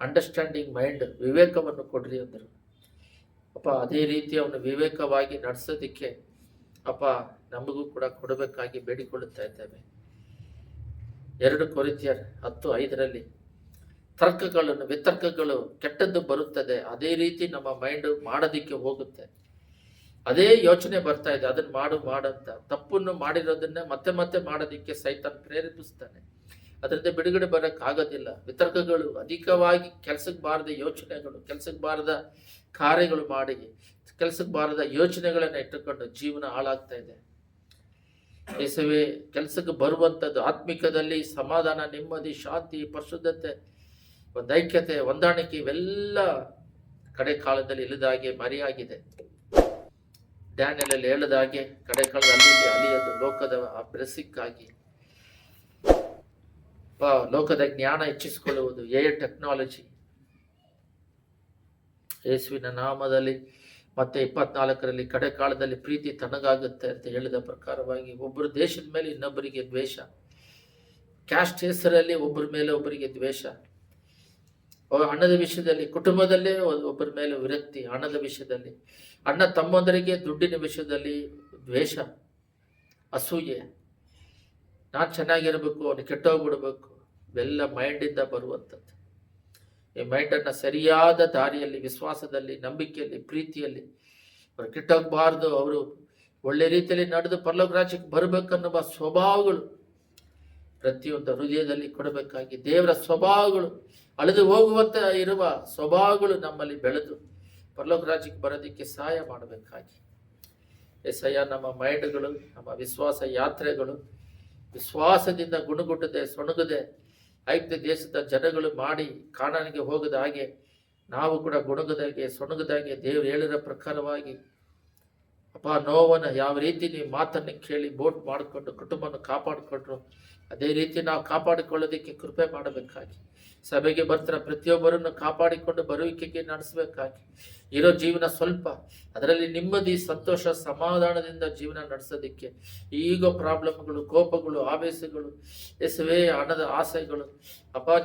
ಅಂಡರ್ಸ್ಟ್ಯಾಂಡಿಂಗ್ ಮೈಂಡ್, ವಿವೇಕವನ್ನು ಕೊಡ್ರಿ ಅಂದರು. ಅದೇ ರೀತಿ ಅವನು ವಿವೇಕವಾಗಿ ನಡೆಸೋದಕ್ಕೆ ನಮಗೂ ಕೂಡ ಕೊಡಬೇಕಾಗಿ ಬೇಡಿಕೊಳ್ಳುತ್ತಾ ಇದ್ದೇವೆ. 2 ಕೊರಿಂಥಿಯರ್ 10:5 ತರ್ಕಗಳನ್ನು ವಿತರ್ಕಗಳು ಕೆಟ್ಟದ್ದು ಬರುತ್ತದೆ, ಅದೇ ರೀತಿ ನಮ್ಮ ಮೈಂಡ್ ಮಾಡೋದಿಕ್ಕೆ ಹೋಗುತ್ತೆ. ಅದೇ ಯೋಚನೆ ಬರ್ತಾ ಇದೆ, ಅದನ್ನ ಮಾಡಂತ ತಪ್ಪನ್ನು ಮಾಡಿರೋದನ್ನ ಮತ್ತೆ ಮತ್ತೆ ಮಾಡೋದಿಕ್ಕೆ ಸೈತಾನ್ ಪ್ರೇರೇಪಿಸ್ತಾನೆ. ಅದರಿಂದ ಬಿಡುಗಡೆ ಆಗೋದಿಲ್ಲ. ವಿತರ್ಕಗಳು ಅಧಿಕವಾಗಿ ಕೆಲ್ಸಕ್ಕೆ ಬಾರದ ಯೋಚನೆಗಳು, ಕೆಲ್ಸಕ್ಕೆ ಬಾರದ ಕಾರ್ಯಗಳು ಮಾಡಿ, ಕೆಲ್ಸಕ್ಕೆ ಬಾರದ ಯೋಚನೆಗಳನ್ನ ಇಟ್ಟುಕೊಂಡು ಜೀವನ ಹಾಳಾಗ್ತಾ ಇದೆ. ಯೇಸುವೆ, ಕೆಲಸಕ್ಕೆ ಬರುವಂಥದ್ದು ಆತ್ಮಿಕದಲ್ಲಿ ಸಮಾಧಾನ, ನೆಮ್ಮದಿ, ಶಾಂತಿ, ಪರಿಶುದ್ಧತೆ, ಒಂದು ಐಕ್ಯತೆ, ಹೊಂದಾಣಿಕೆ ಇವೆಲ್ಲ ಕಡೆ ಕಾಲದಲ್ಲಿ ಇಲ್ಲದಾಗೆ ಮರೆಯಾಗಿದೆ. ಡ್ಯಾನಿಯಲಲ್ಲಿ ಹೇಳದಾಗೆ ಕಡೆ ಕಾಲದಲ್ಲಿ ಅಲಿಯೋದು ಲೋಕದ ಬೆರಸಿಕ್ಕಾಗಿ, ಲೋಕದ ಜ್ಞಾನ ಹೆಚ್ಚಿಸಿಕೊಳ್ಳುವುದು, ಟೆಕ್ನಾಲಜಿ. ಯೇಸುವಿನ ನಾಮದಲ್ಲಿ ಮತ್ತೆ 24ರಲ್ಲಿ ಕಡೆ ಕಾಲದಲ್ಲಿ ಪ್ರೀತಿ ತನಗಾಗುತ್ತೆ ಅಂತ ಹೇಳಿದ ಪ್ರಕಾರವಾಗಿ ಒಬ್ಬರು ದೇಶದ ಮೇಲೆ ಇನ್ನೊಬ್ಬರಿಗೆ ದ್ವೇಷ, ಕ್ಯಾಸ್ಟ್ ಹೆಸರಲ್ಲಿ ಒಬ್ಬರ ಮೇಲೆ ಒಬ್ಬರಿಗೆ ದ್ವೇಷ, ಹಣದ ವಿಷಯದಲ್ಲಿ ಕುಟುಂಬದಲ್ಲೇ ಒಬ್ಬರ ಮೇಲೆ ವಿರಕ್ತಿ, ಹಣದ ವಿಷಯದಲ್ಲಿ ಅಣ್ಣ ತಮ್ಮಂದರಿಗೆ ದುಡ್ಡಿನ ವಿಷಯದಲ್ಲಿ ದ್ವೇಷ, ಅಸೂಯೆ, ನಾನು ಚೆನ್ನಾಗಿರ್ಬೇಕು, ಅವನು ಕೆಟ್ಟೋಗ್ಬಿಡ್ಬೇಕು, ಇವೆಲ್ಲ ಮೈಂಡಿಂದ ಬರುವಂಥದ್ದು. ಈ ಮೈಂಡನ್ನು ಸರಿಯಾದ ದಾರಿಯಲ್ಲಿ, ವಿಶ್ವಾಸದಲ್ಲಿ, ನಂಬಿಕೆಯಲ್ಲಿ, ಪ್ರೀತಿಯಲ್ಲಿ ಅವರು ಕೆಟ್ಟೋಗಬಾರ್ದು, ಅವರು ಒಳ್ಳೆ ರೀತಿಯಲ್ಲಿ ನಡೆದು ಪರಲೋಕ ರಾಜ್ಯಕ್ಕೆ ಬರಬೇಕನ್ನುವ ಸ್ವಭಾವಗಳು ಪ್ರತಿಯೊಂದು ಹೃದಯದಲ್ಲಿ ಕೊಡಬೇಕಾಗಿ, ದೇವರ ಸ್ವಭಾವಗಳು ಅಳೆದು ಹೋಗುವಂತ ಇರುವ ಸ್ವಭಾವಗಳು ನಮ್ಮಲ್ಲಿ ಬೆಳೆದು ಪರಲೋಕ ರಾಜ್ಯಕ್ಕೆ ಬರೋದಕ್ಕೆ ಸಹಾಯ ಮಾಡಬೇಕಾಗಿ ಎಸಯ್ಯ, ನಮ್ಮ ಮೈಂಡ್ಗಳು, ನಮ್ಮ ವಿಶ್ವಾಸ ಯಾತ್ರೆಗಳು ವಿಶ್ವಾಸದಿಂದ ಗುಣಗುಟ್ಟದೆ ಸೊಣಗದೆ ಐಕ್ಯ ದೇಶದ ಜನಗಳು ಮಾಡಿ ಕಾಣಾನಿಗೆ ಹೋಗದ ಹಾಗೆ ನಾವು ಕೂಡ ಗುಣಗದಾಗೆ ಸೊಣಗದಾಗೆ ದೇವರು ಹೇಳಿರೋ ಪ್ರಕಾರವಾಗಿ ನೋವನ ಯಾವ ರೀತಿ ನೀವು ಮಾತನ್ನು ಕೇಳಿ ಬೋಟ್ ಮಾಡಿಕೊಂಡು ಕುಟುಂಬವನ್ನು ಕಾಪಾಡಿಕೊಂಡ್ರು ಅದೇ ರೀತಿ ನಾವು ಕಾಪಾಡಿಕೊಳ್ಳೋದಕ್ಕೆ ಕೃಪೆ ಮಾಡಬೇಕಾಗಿ, ಸಭೆಗೆ ಬರ್ತಾರೆ ಪ್ರತಿಯೊಬ್ಬರನ್ನು ಕಾಪಾಡಿಕೊಂಡು ಬರುವಿಕೆಗೆ ನಡೆಸಬೇಕಾಗಿ, ಇರೋ ಜೀವನ ಸ್ವಲ್ಪ ಅದರಲ್ಲಿ ನೆಮ್ಮದಿ, ಸಂತೋಷ, ಸಮಾಧಾನದಿಂದ ಜೀವನ ನಡೆಸೋದಕ್ಕೆ ಈಗ ಪ್ರಾಬ್ಲಮ್ಗಳು, ಕೋಪಗಳು, ಆವೇಶಗಳು, ಎಸವೇ ಹಣದ ಆಸೆಗಳು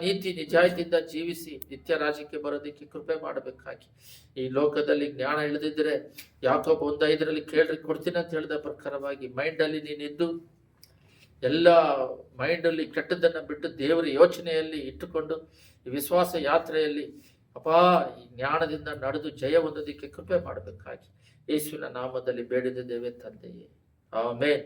ನೀತಿ ನಿಜಾಯಿತಿಯಿಂದ ಜೀವಿಸಿ ನಿತ್ಯ ರಾಜ್ಯಕ್ಕೆ ಬರೋದಕ್ಕೆ ಕೃಪೆ ಮಾಡಬೇಕಾಗಿ, ಈ ಲೋಕದಲ್ಲಿ ಜ್ಞಾನ ಇಳಿದಿದ್ರೆ ಯಾಕೋಬ 1:5 ಕೇಳ್ರಿ ಕೊಡ್ತೀನಿ ಅಂತ ಹೇಳಿದ ಪ್ರಕಾರವಾಗಿ ಮೈಂಡಲ್ಲಿ ನೀನಿದ್ದು ಎಲ್ಲ ಮೈಂಡಲ್ಲಿ ಕೆಟ್ಟದ್ದನ್ನು ಬಿಟ್ಟು ದೇವರ ಯೋಚನೆಯಲ್ಲಿ ಇಟ್ಟುಕೊಂಡು ಈ ವಿಶ್ವಾಸ ಯಾತ್ರೆಯಲ್ಲಿ ಈ ಜ್ಞಾನದಿಂದ ನಡೆದು ಜಯ ಹೊಂದೋದಕ್ಕೆ ಕೃಪೆ ಮಾಡಬೇಕಾಗಿ ಯೇಸುವಿನ ನಾಮದಲ್ಲಿ ಬೇಡಿದ್ದೇವೆ ತಂದೆಯೇ, ಆಮೆನ್.